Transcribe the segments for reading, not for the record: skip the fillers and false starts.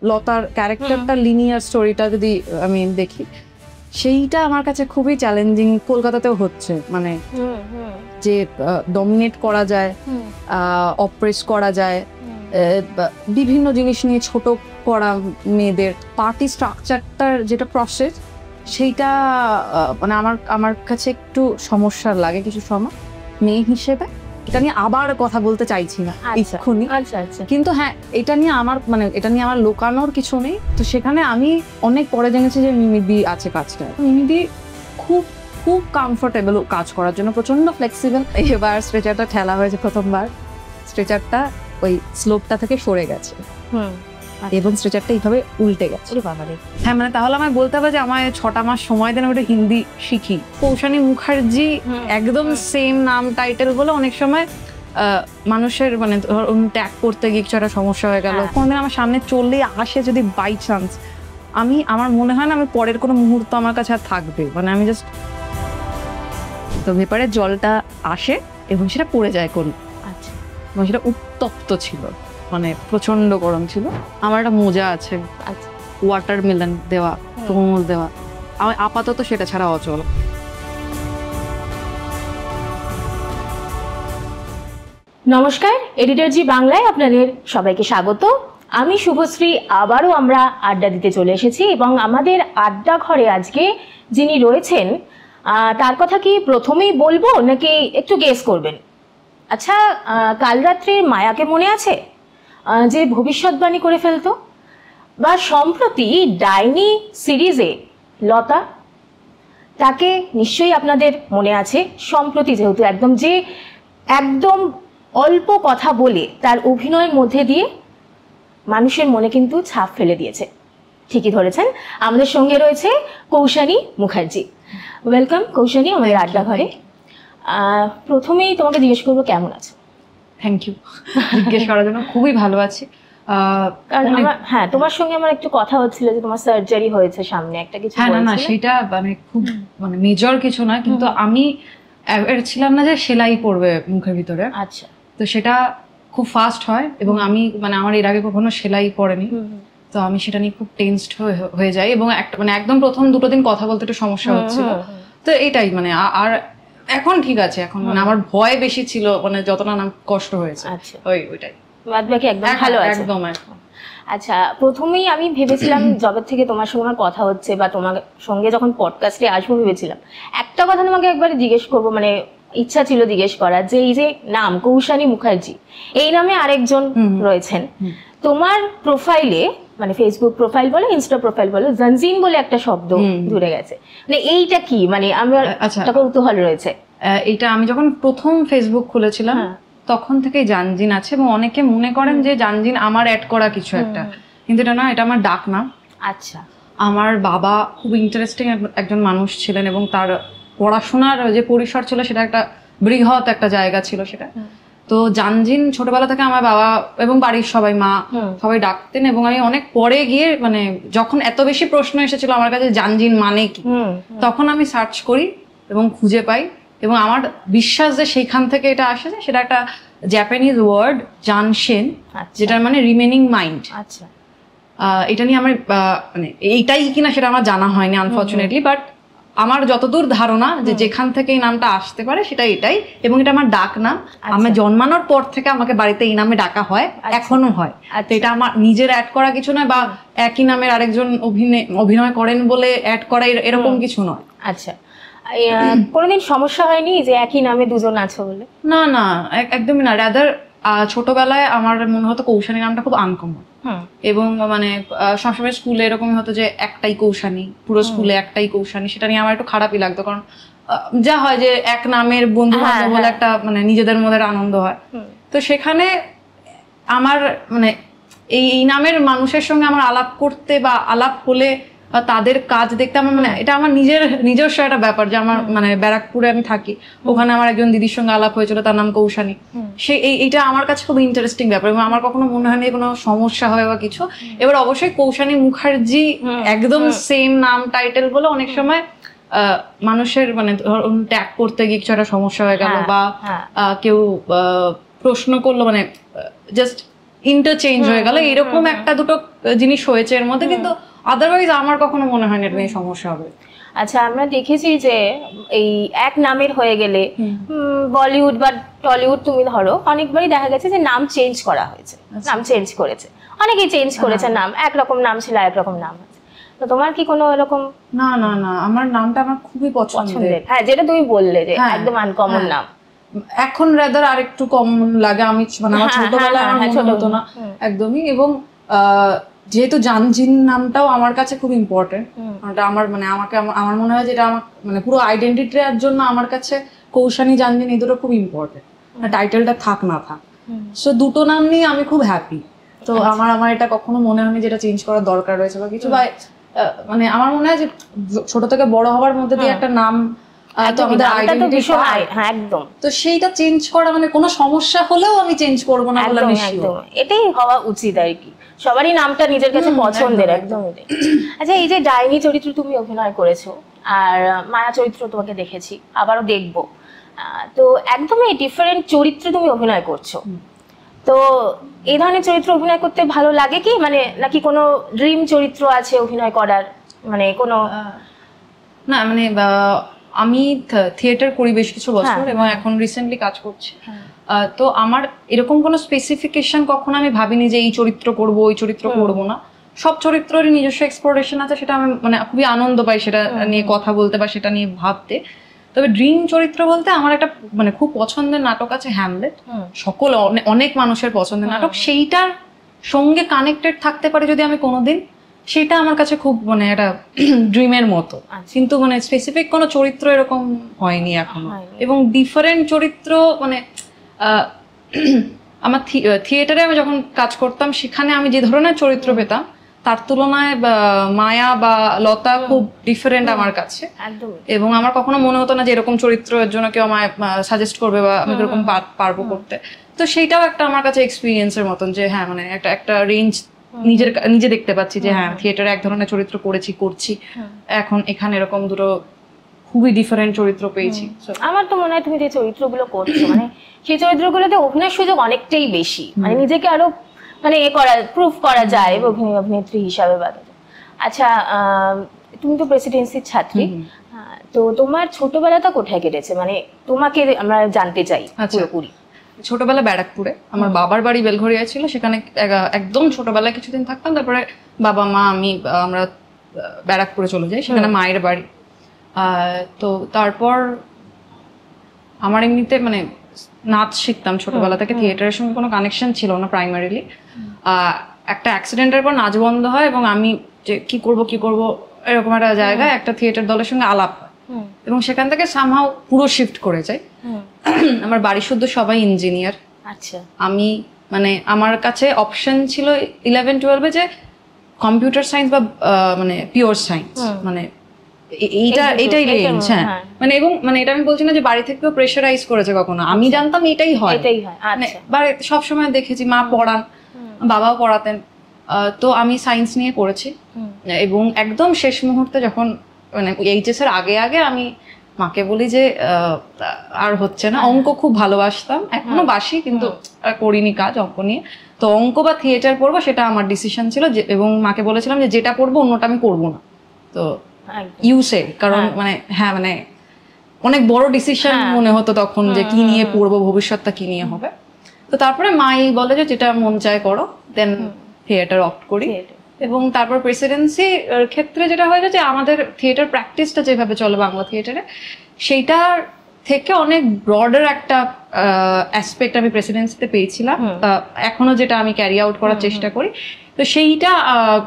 লতার ক্যারেক্টারটা লিনিয়ার স্টোরিটা যদি আমি দেখি, সেইটা আমার কাছে খুবই চ্যালেঞ্জিং। কলকাতাতেও হচ্ছে, মানে যে ডমিনেট করা যায়, অপ্রেস করা যায়, বিভিন্ন জিনিস নিয়ে ছোট করা মেয়েদের, পার্টি স্ট্রাকচারটার যেটা প্রসেস, সেইটা মানে আমার কাছে একটু সমস্যার লাগে কিছু সময় মেয়ে হিসেবে। এটা নিয়ে আবার কথা বলতে চাইছি না এক্ষুনি, কিন্তু হ্যাঁ এটা নিয়ে আমার লোকানোর কিছু নেই। তো সেখানে আমি অনেক পরে জেনেছি যে মিমিদি আছে কাজটা। মিমিদি খুব খুব কমফোর্টেবল কাজ করার জন্য, প্রচন্ড ফ্লেক্সিবল। এবার স্ট্রেচারটা ঠেলা হয়েছে প্রথমবার, স্ট্রেচারটা ওই স্লোপটা থেকে সরে গেছে এবং স্ট্রেচারটা এইভাবে উল্টে গেছে। হ্যাঁ মানে তাহলে আমায় বলতে হবে যে আমায় 6টা মাস সময় দেন ওটা হিন্দি শিখি। কৌশানী মুখার্জি একদম সেম নাম টাইটেল বলে অনেক সময় মানুষের মানে ট্যাগ করতে গিয়ে কিছু একটা সমস্যা হয়ে গেল। কোনদিন আমার সামনে চললেই আসে যদি বাই চান্স, আমার মনে হয় না আমি পরের কোনো মুহূর্ত আমার কাছে আর থাকবে, মানে আমি জাস্ট তো ভেপারের জলটা আসে এবং সেটা পড়ে যায় কোন, এবং সেটা উত্তপ্ত ছিল, মানে প্রচন্ড গরম ছিল। আমার একটা মোজা আছে ওয়াটারমেলন দেওয়া, তরমুজ দেওয়া, আমি আপাতত সেটা ছাড়া অচল। নমস্কার, এডিটর জি বাংলায় আপনাদের সবাইকে স্বাগত। আমি শুভশ্রী, আবারও আমরা আড্ডা দিতে চলে এসেছি এবং আমাদের আড্ডা ঘরে আজকে যিনি রয়েছেন তার কথা কি প্রথমেই বলবো নাকি একটু গেস করবেন? আচ্ছা, কাল রাত্রির মায়াকে মনে আছে, যে ভবিষ্যৎবাণী করে ফেলতো? বা সম্প্রতি ডাইনি সিরিজে লতা, তাকে নিশ্চয়ই আপনাদের মনে আছে। সম্প্রতি যেহেতু একদম অল্প কথা বলে তার অভিনয়ের মধ্যে দিয়ে মানুষের মনে কিন্তু ছাপ ফেলে দিয়েছে। ঠিকই ধরেছেন, আমাদের সঙ্গে রয়েছে কৌশানী মুখার্জি। ওয়েলকাম কৌশানী আমাদের আড্ডা ঘরে। প্রথমেই তোমাকে জিজ্ঞেস করবো কেমন আছো? থ্যাংক ইউ জিজ্ঞেস করার জন্য। খুবই ভালো আছি। কারণ হ্যাঁ তোমার সঙ্গে আমার একটু কথা হচ্ছিল যে তোমার সার্জারি হয়েছে সামনে একটা কিছু। হ্যাঁ না সেটা মানে খুব মানে মেজর কিছু না, কিন্তু আমি ছিলাম না যে সেলাই পড়বে মুখের ভিতরে। আচ্ছা, তো সেটা খুব ফাস্ট হয় এবং আমি মানে আমার এর আগে কখনো সেলাই পড়েনি, তো আমি সেটা নিয়ে খুব টেনসড হয়ে যাই এবং মানে একদম প্রথম 2 দিন কথা বলতে একটু সমস্যা হচ্ছিল। তো এটাই মানে আর এখন ঠিক আছে, এখন মানে আমার ভয় বেশি ছিল, মানে যতটা না কষ্ট হয়েছে ওইটাই, বাদ বাকি একদম ভালো আছে একদম। আচ্ছা, প্রথমেই আমি ভেবেছিলাম যবে থেকে তোমার সঙ্গে আমার কথা হচ্ছে বা তোমার সঙ্গে যখন পডকাস্টে আসবো ভেবেছিলাম একটা কথা তোমাকে একবার জিজ্ঞেস করবো, মানে ইচ্ছা ছিল জিজ্ঞেস করার, যে এই যে নাম কৌশানী মুখার্জি, এই নামে আরেকজন রয়েছেন তোমার প্রোফাইলে, মানে ফেসবুক প্রোফাইল বলো ইনস্টা প্রোফাইল বলো, জানজিন বলে একটা শব্দ জুড়ে গেছে, মানে এইটা কি? মানে আমার একটা কৌতূহল রয়েছে। এইটা আমি যখন প্রথম ফেসবুক খুলেছিলাম তখন থেকে জানজিন আছে এবং অনেকে মনে করেন যে জানজিন আমার অ্যাড করা কিছু একটা, কিন্তু এটা না, এটা আমার ডাক নাম। আচ্ছা, আমার বাবা খুব ইন্টারেস্টিং একজন মানুষ ছিলেন এবং তার পড়াশোনার যে পরিসর ছিল সেটা একটা বৃহৎ একটা জায়গা ছিল সেটা। তো জানজিন ছোটবেলা থেকে আমার বাবা এবং বাড়ির সবাই, মা সবাই ডাকতেন এবং আমি অনেক পরে গিয়ে মানে যখন এত বেশি প্রশ্ন এসেছিল আমার কাছে জানজিন মানে কি, তখন আমি সার্চ করি এবং খুঁজে পাই এবং আমার বিশ্বাস যে সেইখান থেকে এটা আসে, সেটা একটা জাপানিজ ওয়ার্ড জানশেন, যেটার মানে রিমেনিং মাইন্ড। আচ্ছা, এটা নিয়ে আমার মানে এইটাই কিনা সেটা আমার জানা হয়নি আনফর্চুনেটলি, বাট আমার যতদূর ধারণা যে যেখান থেকে এই নামটা আসতে পারে সেটা এটাই, এবং এটা আমার ডাক নাম। আমি জন্মানোর পর থেকে আমাকে বাড়িতে এই নামে ডাকা হয়, এখনো হয়। তো এটা আমার নিজের অ্যাড করা কিছু নয়, বা একই নামের আরেকজন অভিনয় করেন বলে অ্যাড করা এরকম কিছু নয়। আচ্ছা, কোনোদিন সমস্যা হয়নি যে একই নামে দুজন আছো বলে? না না, একদমই না। রাদার ছোটবেলায় আমার মনে হতো কৌশানী নামটা খুব আনকমন, এবং মানে সবসময় স্কুলে এরকমই হতো যে একটাই কৌশানী, পুরো স্কুলে একটাই কৌশানী। সেটা নিয়ে আমার একটু খারাপই লাগতো, কারণ যা হয় যে এক নামের বন্ধু বান্ধব বলে একটা মানে নিজেদের মধ্যে আনন্দ হয়। তো সেখানে আমার মানে এই নামের মানুষের সঙ্গে আমার আলাপ করতে বা আলাপ হলে তাদের কাজ দেখতে আমার মানে এটা আমার নিজস্ব একটা ব্যাপার যে আমার মানে ব্যারাকপুরে আমি থাকি, ওখানে আমার একজন দিদির সঙ্গে আলাপ হয়েছিল, তার নাম কৌশানী। এইটা আমার কাছে খুব ইন্টারেস্টিং ব্যাপার এবং আমার কখনো মনে হয়নি কোনো সমস্যা হয় বা কিছু। এবার অবশ্যই কৌশানী মুখার্জি একদম সেম নাম টাইটেল বলে অনেক সময় মানুষের মানে ট্যাগ করতে গিয়ে কিছু একটা সমস্যা হয়ে গেল, বা কেউ প্রশ্ন করলো, মানে জাস্ট ইন্টারচেঞ্জ হয়ে গেল, এরকম একটা দুটো জিনিস হয়েছে এর মধ্যে, কিন্তু আদারওয়াইজ আমার কখনো মনে হয়নি এটা নিয়ে সমস্যা হবে। আচ্ছা, আমরা দেখেছি যে এই এক নামের হয়ে গেলে বলিউড বা টলিউড তুমি ধরো অনেকবারই দেখা গেছে যে নাম চেঞ্জ করা হয়েছে, নাম চেঞ্জ করেছে, অনেকেই চেঞ্জ করেছে নাম, একরকম নাম ছিল একরকম নাম আছে। তো তোমার কি কোনো এরকম? না না না, আমার নামটা আমার খুবই পছন্দের। হ্যাঁ, যেটা তুমি বললে যে একদম আনকমন নাম, এখন রাদার আরেকটু কম লাগে। আমি মানে আমার ছোটবেলায় আমার মনে হতো না একদমই। এবং যেহেতু জানজিন নামটাও আমার কাছে খুব ইম্পর্টেন্ট, ওটা আমার মানে আমাকে আমার মনে হয় যেটা আমার মানে পুরো আইডেন্টিটির জন্য আমার কাছে কৌশানী জানজিন এই দুটো খুব ইম্পর্টেন্ট, টাইটেলটা থাক না থাক। সো দুটো নাম নিয়ে আমি খুব হ্যাপি। তো আমার এটা কখনো মনে হয়নি যেটা চেঞ্জ করার দরকার রয়েছে বা কিছু। বা মানে আমার মনে হয় যে ছোট থেকে বড় হওয়ার মধ্যে দিয়ে একটা নাম তো আমাদের আইডেন্টিটি, হ্যাঁ একদম, তো সেইটা চেঞ্জ করা মানে কোনো সমস্যা হলেও আমি চেঞ্জ করব না বলে আমি শিওর। এটাই হওয়া উচিত আর কি, সবারই নামটা নিজের কাছে পছন্দের, একদম এটাই। আচ্ছা, এই যে ডাইনি চরিত্র তুমি অভিনয় করেছো আর মায়া চরিত্র তোমাকে দেখেছি, আবারও দেখবো, তো একদমই ডিফারেন্ট চরিত্রে তুমি অভিনয় করছো। তো এই ধরনের চরিত্র অভিনয় করতে ভালো লাগে কি, মানে নাকি কোনো ড্রিম চরিত্র আছে অভিনয় করার, মানে কোনো? না মানে আমি থিয়েটার করি বেশ কিছু বছর এবং এখন রিসেন্টলি কাজ করছি। তো আমার এরকম কোনো স্পেসিফিকেশন কখনো আমি ভাবিনি যে এই চরিত্র করব ওই চরিত্র করব না। সব চরিত্রেরই নিজস্ব এক্সপ্লোরেশন আছে, সেটা আমি মানে খুবই আনন্দ পাই সেটা নিয়ে কথা বলতে বা সেটা নিয়ে ভাবতে। তবে ড্রিম চরিত্র বলতে আমার একটা মানে খুব পছন্দের নাটক আছে হ্যামলেট, সকল অনেক মানুষের পছন্দের নাটক, সেইটার সঙ্গে কানেক্টেড থাকতে পারে যদি আমি কোনোদিন, সেটা আমার কাছে খুব মানে একটা ড্রিমের মতো। কিন্তু মানে স্পেসিফিক কোনো চরিত্র এরকম হয়নি এখনো। এবং ডিফারেন্ট চরিত্র মানে আমার থিয়েটারে আমি যখন কাজ করতাম সেখানে আমি যে ধরনের চরিত্র পেতাম তার তুলনায় মায়া বা লতা খুব ডিফারেন্ট আমার কাছে। এবং আমার কখনো মনে হতো না যে এরকম চরিত্রের জন্য কেউ আমায় সাজেস্ট করবে বা আমি এরকম পারবো করতে। তো সেইটাও একটা আমার কাছে এক্সপিরিয়েন্সের মতন যে হ্যাঁ মানে একটা রেঞ্জ নিজে দেখতে পাচ্ছি যে হ্যাঁ থিয়েটারে এক ধরনের চরিত্র করছি, এখন এখানে এরকম দুটো খুবই ডিফারেন্ট চরিত্র পেয়েছি। আমার তো মনে হয় তুমি যে চরিত্রগুলো করছো মানে সেই চরিত্রগুলোতে অভিনয়ের সুযোগ অনেকটাই বেশি, মানে নিজেকে আরো মানে প্রুফ করা যায় অভিনেত্রী হিসাবে। আচ্ছা, তুমি তো প্রেসিডেন্সির ছাত্রী, তো তোমার ছোটবেলাটা কোথায় কেটেছে, মানে তোমাকে আমরা জানতে চাই পুরোপুরি। ছোটবেলা ব্যারাকপুরে, আমার বাবার বাড়ি বেলঘরিয়া ছিল, সেখানে একদম ছোটবেলায় কিছুদিন থাকতাম, তারপরে বাবা মা আমরা ব্যারাকপুরে চলে যাই, সেখানে মায়ের বাড়ি। তো তারপর আমার এমনিতে মানে নাচ শিখতাম ছোটবেলা থেকে, থিয়েটারের সঙ্গে কোনো কানেকশন ছিল না প্রাইমারিলি। একটা অ্যাক্সিডেন্টের পর নাচ বন্ধ হয় এবং আমি যে কি করব এরকম একটা জায়গায় একটা থিয়েটার দলের সঙ্গে আলাপ হয় এবং সেখান থেকে সামহাও পুরো শিফট করে যাই। আমার বাড়ি শুদ্ধ সবাই ইঞ্জিনিয়ার। আচ্ছা, আমি মানে আমার কাছে অপশন ছিল 11-12 যে কম্পিউটার সায়েন্স বা মানে পিওর সায়েন্স, মানে এইটাই রেঞ্জ। হ্যাঁ মানে এবং মানে এটা আমি বলছি না যে বাড়ি থেকেও প্রেশারাইজ করেছে কখনো, আমি জানতাম এটাই হয়। মানে সবসময় দেখেছি মা পড়ান, বাবাও পড়াতেন, তো আমি সায়েন্স নিয়ে পড়েছি। এবং একদম শেষ মুহূর্তে যখন মানে এইচএস এর আগে আমি মাকে বলি যে আর হচ্ছে না, অঙ্ক খুব ভালোবাসতাম, এখনো বাসি কিন্তু করিনি কাজ অঙ্ক নিয়ে, তো অঙ্ক বা থিয়েটার পড়বো সেটা আমার ডিসিশন ছিল। এবং মাকে বলেছিলাম যে যেটা পড়বো অন্যটা আমি করবো না। তো ইউসে কারণ মানে হ্যাঁ মানে অনেক বড় ডিসিশন মনে হতো তখন যে কি নিয়ে পড়বো, ভবিষ্যৎটা কি নিয়ে হবে। তো তারপরে মাই বলে যে যেটা মন চায় করো, দেন থিয়েটার অপ্ট করি। এবং তারপর প্রেসিডেন্সি ক্ষেত্রে যেটা হয়ে যায় যে আমাদের থিয়েটার প্র্যাকটিসটা যেভাবে চলে বাংলা থিয়েটারে, সেইটার থেকে অনেক ব্রডার একটা অ্যাসপেক্ট আমি প্রেসিডেন্সিতে পেয়েছিলাম, এখনো যেটা আমি ক্যারি আউট করার চেষ্টা করি। তো সেইটা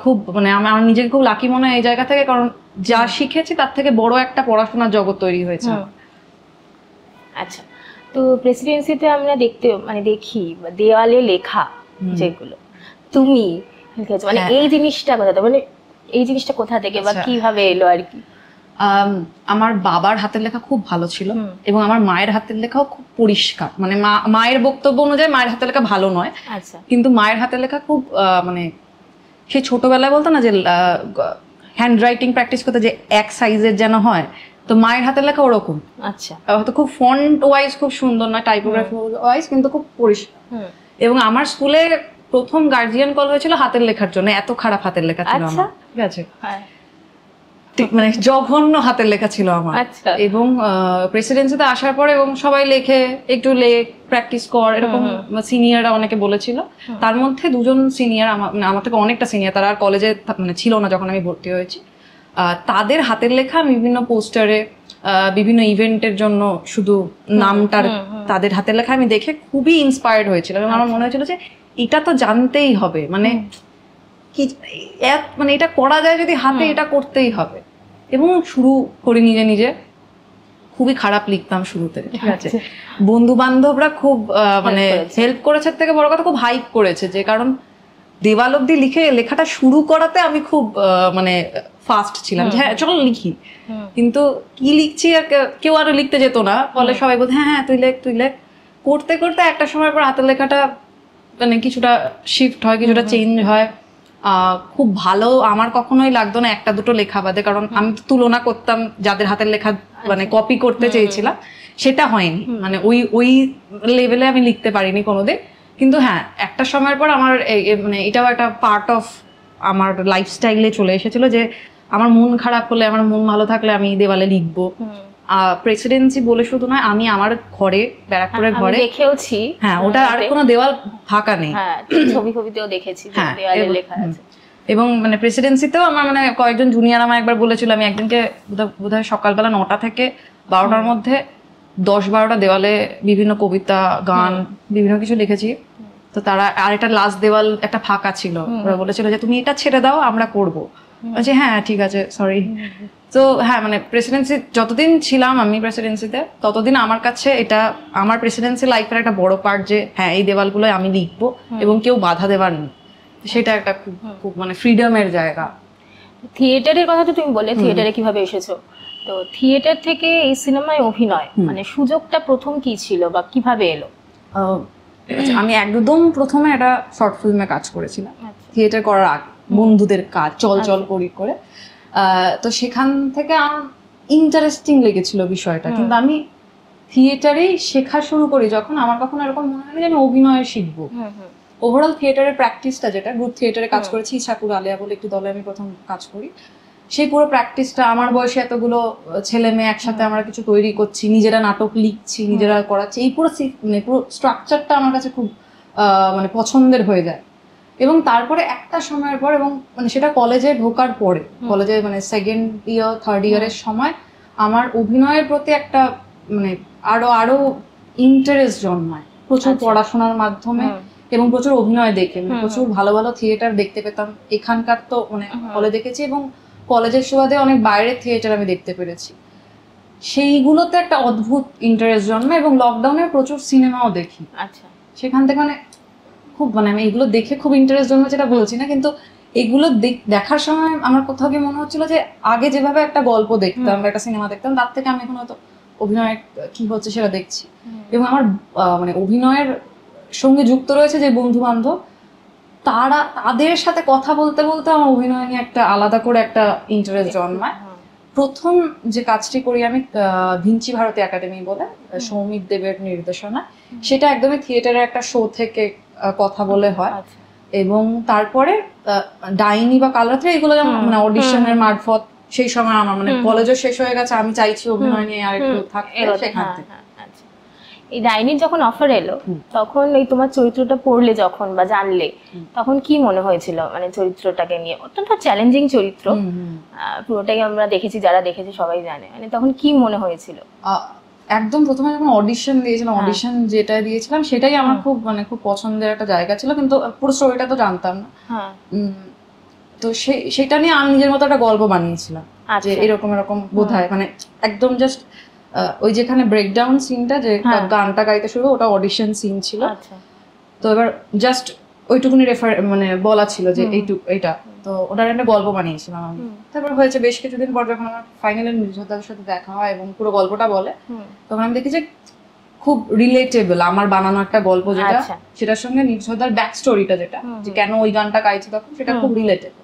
খুব মানে আমার নিজেকে খুব লাকি মনে হয় এই জায়গা থেকে, কারণ যা শিখেছি তার থেকে বড় একটা পড়াশোনার জগৎ তৈরি হয়েছে। আচ্ছা, তো প্রেসিডেন্সিতে আমরা দেখি দেওয়ালে লেখা যেগুলো তুমি মানে এই জিনিসটা মানে এই জিনিসটা কোথা থেকে বা কিভাবে এলো আর কি? আমার বাবার হাতের লেখা খুব ভালো ছিল এবং আমার মায়ের হাতের লেখাও খুব পরিষ্কার। মানে মায়ের বক্তব্য অনুযায়ী মায়ের হাতের লেখা ভালো নয়, কিন্তু মায়ের হাতের লেখা খুব মানে সেই ছোটবেলায় বলতো না যে হ্যান্ড রাইটিং প্র্যাকটিস করতে যে এক সাইজের যেন হয়, তো মায়ের হাতের লেখা ওরকম। আচ্ছা, হয়তো খুব ফন্ট ওয়াইজ খুব সুন্দর নয়, টাইপোগ্রাফি ওয়াইজ কিন্তু খুব পরিষ্কার। এবং আমার স্কুলে প্রথম গার্জিয়ান কল হয়েছিল হাতের লেখার জন্য, এত খারাপ হাতের লেখা ছিল আমার, ঠিক আছে, মানে জঘন্য হাতের লেখা ছিল আমার। এবং প্রেসিডেন্সিতে আসার পরে এবং সবাই লেখে একটু প্র্যাকটিস কর, এরকম সিনিয়ররা অনেকে বলেছিল। তার মধ্যে দুজন সিনিয়র আমার থেকে অনেকটা সিনিয়র, তারা আর কলেজে মানে ছিল না যখন আমি ভর্তি হয়েছি। তাদের হাতের লেখা বিভিন্ন পোস্টারে, বিভিন্ন ইভেন্টের জন্য শুধু নামটার তাদের হাতের লেখা আমি দেখে খুবই ইন্সপায়ার্ড হয়েছিল এবং আমার মনে হয়েছিল যে এটা তো জানতেই হবে, মানে কি মানে এটা করা যায় যদি হাতে, এটা করতেই হবে। এবং শুরু করি নিজে নিজে, খুবই খারাপ লিখতাম শুরুতে, ঠিক আছে। বন্ধু বান্ধবরা খুব মানে হেল্প করেছে, থেকে বড় কথা খুব হাইপ করেছে, যে কারণ দেওয়াল অব্দি লিখে লেখাটা শুরু করাতে আমি খুব মানে ফাস্ট ছিলাম, যে হ্যাঁ চলো লিখি। কিন্তু কি লিখছি আর কেউ আরো লিখতে যেত না, ফলে সবাই বলতো হ্যাঁ হ্যাঁ তুই লেখ তুই লেখ। করতে করতে একটা সময় পর হাতের লেখাটা মানে কিছুটা শিফট হয়, কিছুটা চেঞ্জ হয়। খুব ভালো আমার কখনোই লাগতো না একটা দুটো লেখা বাদে, কারণ আমি তো তুলনা করতাম যাদের হাতের লেখা মানে কপি করতে চেয়েছিলাম, সেটা হয়নি, মানে ওই লেভেলে আমি লিখতে পারিনি কোনোদিন। কিন্তু হ্যাঁ একটা সময়ের পর আমার মানে এটাও একটা পার্ট অফ আমার লাইফস্টাইলে চলে এসেছিল, যে আমার মন খারাপ হলে, আমার মন ভালো থাকলে আমি দেওয়ালে লিখবো। প্রেসিডেন্সি বলে শুধু নয়, আমি আমার ঘরে, ব্যারাকপুরের ঘরে দেখেওছি, হ্যাঁ ওটা আর কোনো দেওয়াল ফাঁকা নেই, ছবি ছবিতেও দেখেছি দেওয়ালে লেখা আছে। এবং মানে প্রেসিডেন্সিতেও আমার মানে কয়েকজন জুনিয়র আমার একবার বলেছিল, আমি একদিনকে বোধহয় সকালবেলা 9টা থেকে 12টার মধ্যে 10-12টা দেওয়ালে বিভিন্ন কবিতা, গান, বিভিন্ন কিছু লিখেছি। তো তারা আর একটা লাস্ট দেওয়াল একটা ফাঁকা ছিল, ওরা বলেছিল যে তুমি এটা ছেড়ে দাও, আমরা করবো। বলছি হ্যাঁ ঠিক আছে, সরি। তো হ্যাঁ মানে প্রেসিডেন্সি যতদিন ছিলাম আমি প্রেসিডেন্সিতে, ততদিন আমার কাছে এটা আমার প্রেসিডেন্সি লাইফের একটা বড় পার্ট, যে হ্যাঁ এই দেওয়ালগুলো আমি লিখবো এবং কেউ বাধা দেবার নেই। সেটা একটা খুব মানে ফ্রিডমের জায়গা। থিয়েটারের কথা তো তুমি বললে, থিয়েটারে কিভাবে এসেছো, তো থিয়েটার থেকে এই সিনেমায় অভিনয় মানে সুযোগটা প্রথম কি ছিল বা কিভাবে এলো? আমি একদম প্রথমে একটা শর্ট ফিল্মে কাজ করেছিলাম থিয়েটার করার আগে, বন্ধুদের কাজ চল চল করি করে। তো সেখান থেকে আমার ইন্টারেস্টিং লেগেছিল বিষয়টা, কিন্তু আমি থিয়েটারেই শেখা শুরু করি যখন আমার কখনো এরকম মনে হয়নি যে আমি অভিনয় শিখবো। ওভারঅল থিয়েটারের প্র্যাকটিসটা, যেটা গ্রুপ থিয়েটারে কাজ করেছি, ইছাকুর আলিয়া বলে একটি দলে আমি প্রথম কাজ করি, সেই পুরো প্র্যাকটিসটা, আমার বয়সে এতগুলো ছেলে মেয়ে একসাথে আমরা কিছু তৈরি করছি, নিজেরা নাটক লিখছি, নিজেরা করাচ্ছি, এই পুরো মানে পুরো স্ট্রাকচারটা আমার কাছে খুব মানে পছন্দের হয়ে যায়। এবং তারপরে একটা সময়ের পর, এবং মানে সেটা কলেজে ঢোকার পরে, কলেজে মানে সেকেন্ড ইয়ার থার্ড ইয়ারের সময় আমার অভিনয়ের প্রতি একটা মানে আরো ইন্টারেস্ট জন্মায়, প্রচুর পড়াশোনার মাধ্যমে এবং প্রচুর অভিনয় দেখে, প্রচুর ভালো ভালো থিয়েটার দেখতে পেতাম। এখানকার তো মানে হলে দেখেছি এবং কলেজের সুবাদে অনেক বাইরের থিয়েটার আমি দেখতে পেরেছি, সেইগুলোতে একটা অদ্ভুত ইন্টারেস্ট জন্মায়। এবং লকডাউনে প্রচুর সিনেমাও দেখি, সেখান থেকে মানে খুব মানে আমি এগুলো দেখে খুব ইন্টারেস্ট জন্মায়, যেটা বলছি না, কিন্তু এগুলো দেখার সময় আমার কোথাও গিয়ে মনে হচ্ছিল যে আগে যেভাবে একটা গল্প দেখতাম বা একটা সিনেমা দেখতাম, তার থেকে আমি এখন হয়তো অভিনয় কি হচ্ছে সেটা দেখছি। এবং আমার মানে অভিনয়ের সঙ্গে যুক্ত রয়েছে যে বন্ধু বান্ধব, তাদের সাথে কথা বলতে বলতে আমার অভিনয় নিয়ে একটা আলাদা করে একটা ইন্টারেস্ট জন্মায়। প্রথম যে কাজটি করি আমি ভিঞ্চি ভারতী একাডেমি বলে, সৌমিক দেবের নির্দেশনা, সেটা একদমই থিয়েটারের একটা শো থেকে কথা বলে হয়। এবং তারপরে ডাইনি বা কালরাত্রি, এগুলো যেমন মানে অডিশনের মারফত, সেই সময় আমার মানে কলেজও শেষ হয়ে গেছে, আমি চাইছি অভিনয় নিয়ে আর একটু থাকতে, সেখান থেকে। এই ডাইনির যখন অফার এলো, তখন এই তোমার চরিত্রটা পড়লে যখন বা জানলে, তখন কি মনে হয়েছিল? মানে চরিত্রটাকে নিয়ে অত্যন্ত চ্যালেঞ্জিং চরিত্র, পুরোটাই আমরা দেখেছি, যারা দেখেছি সবাই জানে, মানে তখন কি মনে হয়েছিল? একদম প্রথমে যখন অডিশন দিয়েছিলাম, অডিশন যেটা দিয়েছিলাম সেটাই আমার খুব মানে খুব পছন্দের একটা জায়গা ছিল, কিন্তু পুরো স্টোরিটা তো জানতাম না। তো সেটা নিয়ে আমি নিজের মতো একটা গল্প বানিয়েছিলাম, যে এরকম এরকম বোধহয়, মানে একদম জাস্ট ওই যেখানে ব্রেকডাউন সিনটা, যে গানটা গাইতে শুরু, ওটা অডিশন সিন ছিল। তো এবার জাস্ট ওইটুকুনি মানে বলা ছিল যে এইটা, তো ওটার একটা গল্প বানিয়েছিলাম আমি। তারপর হয়েছে বেশ কিছুদিন পর যখন আমার ফাইনালি নির্ঝরদার সাথে দেখা হয় এবং পুরো গল্পটা বলে, তখন আমি দেখি যে খুব রিলেটেবল আমার বানানো একটা গল্প, যেটা সেটার সঙ্গে নির্ঝরদার ব্যাক স্টোরিটা, যেটা যে কেন ওই গানটা গাইছে তখন, সেটা খুব রিলেটেবল।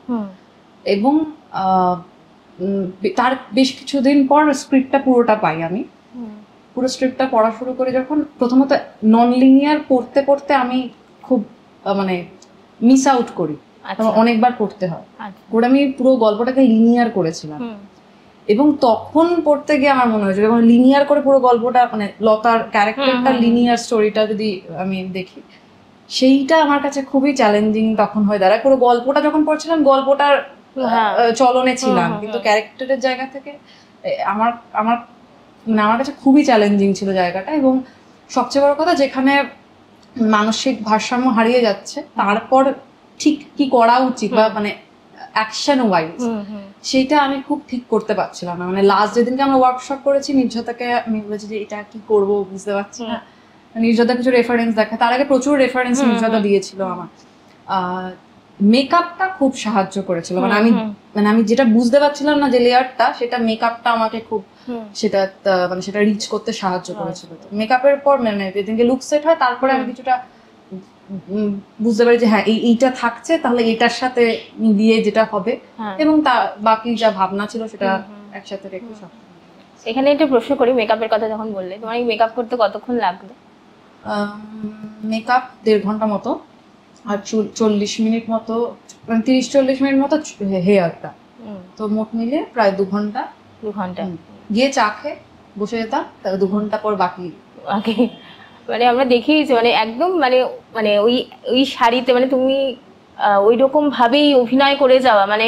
এবং তার বেশ কিছুদিন পর স্ক্রিপ্টটা পুরোটা পাই আমি। পুরো স্ক্রিপ্টটা পড়া শুরু করে যখন, প্রথমত নন লিনিয়ার পড়তে পড়তে আমি খুব মানে মিস আউট করি, অনেকবার করতে হয়। করে আমি পুরো গল্পটাকে লিনিয়ার করেছিলাম, এবং তখন পড়তে গিয়ে আমার মনে হয়েছে যখন লিনিয়ার করে পুরো গল্পটা, মানে লতার ক্যারেক্টারটা লিনিয়ার স্টোরিটা যদি আমি দেখি, সেইটা আমার কাছে খুবই চ্যালেঞ্জিং তখন হয়ে দাঁড়ায়। পুরো গল্পটা যখন পড়ছিলাম গল্পটার চলনে ছিলাম, কিন্তু ক্যারেক্টারের জায়গা থেকে আমার আমার মানে আমার কাছে খুবই চ্যালেঞ্জিং ছিল জায়গাটা। এবং সবচেয়ে বড় কথা, যেখানে মানসিক ভারসাম্য হারিয়ে যাচ্ছে, তারপর ঠিক কি করা উচিত বা মানে অ্যাকশন ওয়াইজ, সেইটা আমি খুব ঠিক করতে পারছিলাম না। মানে লাস্ট যেদিনকে আমরা ওয়ার্কশপ করেছি, নির্ঝতাকে আমি বলেছি যে এটা কি করব বুঝতে পারছি না। নির্ঝতা কিছু রেফারেন্স দেখে, তার আগে প্রচুর রেফারেন্স নির্ঝতা দিয়েছিল আমার। মেকআপটা খুব সাহায্য করেছিল, মানে আমি যেটা বুঝতে পারছিলাম না যে লেয়ারটা, সেটা মেকআপটা আমাকে খুব সেটা মানে সেটা রিচ করতে সাহায্য করেছিল। মেকআপের পর মানে যেদিনকে লুক সেট হয়, তারপরে আমি কিছুটা বুঝতে পারি যে হ্যাঁ এইটা থাকছে, তাহলে এটার সাথে মিলিয়ে যেটা হবে, এবং তা বাকি যা ভাবনা ছিল সেটা একসাথে রেখে সব। এখানে একটা প্রশ্ন করি, মেকআপের কথা যখন বললে, তোমার এই মেকআপ করতে কতক্ষণ লাগলো? মেকআপ 1.5 ঘন্টা মতো, আর 40 মিনিট মতো, মানে 30-40 মিনিট মতো হেয়ারটা, তো মোট মিলে প্রায় 2 ঘন্টা। 2 ঘন্টা গিয়ে চা খেয়ে বসে যেতাম, তারপর 2 ঘন্টা পর বাকি। মানে আমরা দেখি মানে একদম মানে মানে ওই শাড়িতে মানে তুমি ওই রকম ভাবেই অভিনয় করে যাওয়া, মানে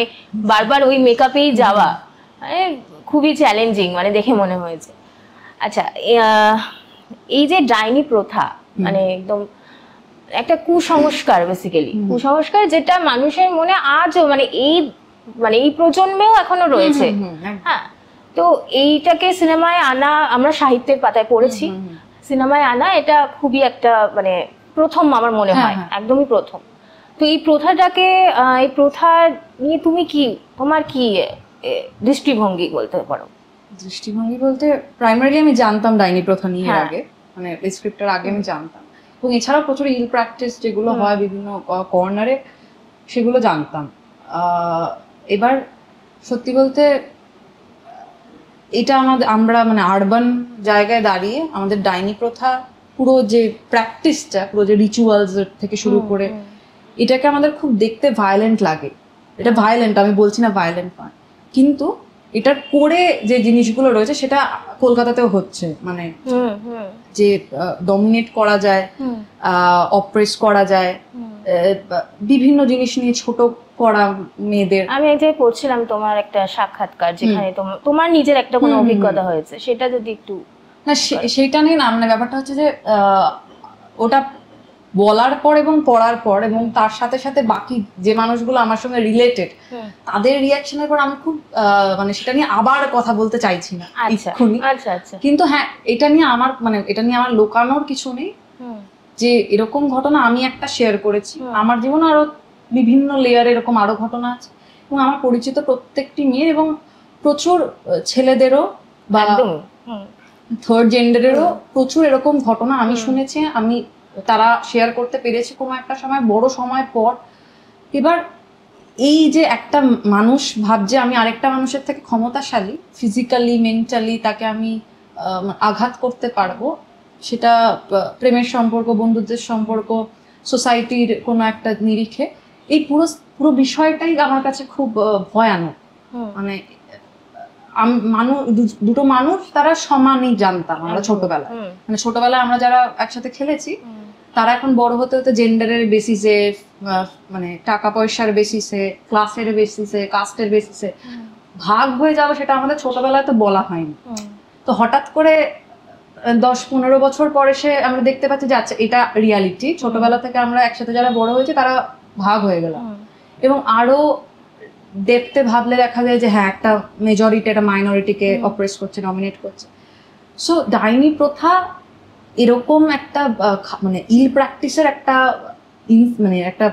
বারবার ওই মেকআপেই যাওয়া, মানে খুবই চ্যালেঞ্জিং মানে দেখে মনে হয়েছে। আচ্ছা, এই যে ডাইনি প্রথা, মানে একদম একটা কুসংস্কার, বেসিক্যালি কুসংস্কার, যেটা মানুষের মনে আজও মানে এই প্রজন্মেও এখনো রয়েছে। হ্যাঁ, তো এইটাকে সিনেমায় আনা, আমরা সাহিত্যের পাতায় পড়েছি, সিনেমায় আনা এটা খুবই একটা মানে প্রথম আমার মনে হয়, একদমই প্রথম। তো এই প্রথাটাকে, এই প্রথা নিয়ে তুমি তোমার কি দৃষ্টিভঙ্গি বলতে পারো? দৃষ্টিভঙ্গি বলতে প্রাইমারিলি আমি জানতাম ডাইনি প্রথা নিয়ে আগে, মানে স্ক্রিপ্টের আগে আমি জানতাম, এবং এছাড়াও প্রচুর ইল প্র্যাকটিস যেগুলো হয় বিভিন্ন কর্নারে, সেগুলো জানতাম। এবার সত্যি বলতে এটা আমরা মানে আরবান জায়গায় দাঁড়িয়ে আমাদের ডাইনি প্রথা পুরো যে প্র্যাকটিসটা, পুরো যে রিচুয়ালস থেকে শুরু করে, এটাকে আমাদের খুব দেখতে ভায়োলেন্ট লাগে। এটা ভায়োলেন্ট, আমি বলছি না ভায়োলেন্ট নয়, কিন্তু এটার করে যে জিনিসগুলো রয়েছে সেটা কলকাতাতেও হচ্ছে, মানে যে ডমিনেট করা যায়, অপ্রেস করা যায়, বিভিন্ন জিনিস নিয়ে ছোট করা মেয়েদের। আমি এক জায়গায় পড়ছিলাম তোমার একটা সাক্ষাৎকার, যেখানে তোমার নিজের একটা কোনো অভিজ্ঞতা হয়েছে, সেটা যদি একটু। না, সেইটা নিয়ে না, মানে ব্যাপারটা হচ্ছে যে ওটা বলার পর এবং পড়ার পর এবং তার সাথে সাথে বাকি যে মানুষগুলো আমার সঙ্গে রিলেটেড, তাদের রিয়াকশনের পর আমি খুব মানে সেটা নিয়ে আবার কথা বলতে চাইছি না এক্ষুনি। কিন্তু হ্যাঁ, এটা নিয়ে আমার লোকানোর কিছু নেই, যে এরকম ঘটনা আমি একটা শেয়ার করেছি, আমার জীবনে আরো বিভিন্ন লেয়ারে এরকম আরো ঘটনা আছে, এবং আমার পরিচিত প্রত্যেকটি মেয়ে এবং প্রচুর ছেলেদেরও বা থার্ড জেন্ডারেরও প্রচুর এরকম ঘটনা আমি শুনেছি, তারা শেয়ার করতে পেরেছে কোনো একটা সময়, বড় সময় পর। এবার এই যে একটা মানুষ ভাবছে আমি আরেকটা মানুষের থেকে ক্ষমতাশালী, ফিজিক্যালি মেন্টালি তাকে আমি আঘাত করতে পারবো, সেটা প্রেমের সম্পর্ক, বন্ধুত্বের সম্পর্ক, সোসাইটির কোনো একটা নিরিখে, এই পুরো বিষয়টাই আমার কাছে খুব ভয়ানক। মানে দুটো মানুষ তারা সমানই জানতাম আমরা ছোটবেলায়, মানে ছোটবেলায় আমরা যারা একসাথে খেলেছি, তারা এখন বড় হতে হতে জেন্ডারের বেসিসে, মানে টাকা পয়সার বেসিসে, ক্লাসের বেসিসে, কাস্টের বেসিসে ভাগ হয়ে যাবে, সেটা আমাদের ছোটবেলায় তো বলা হয়নি। তো হঠাৎ করে 10-15 বছর পরে আমরা দেখতে পাচ্ছি যে আচ্ছা এটা রিয়ালিটি, ছোটবেলা থেকে আমরা একসাথে যারা বড় হয়েছে তারা ভাগ হয়ে গেল। এবং আরো দেখতে ভাবলে দেখা যায় যে হ্যাঁ, একটা মেজরিটি একটা মাইনরিটিকে অপ্রেস করছে, ডমিনেট করছে। সো ডাইনি প্রথা এরকম একটা মানে ইল প্র্যাকটিসের একটা মানে একটা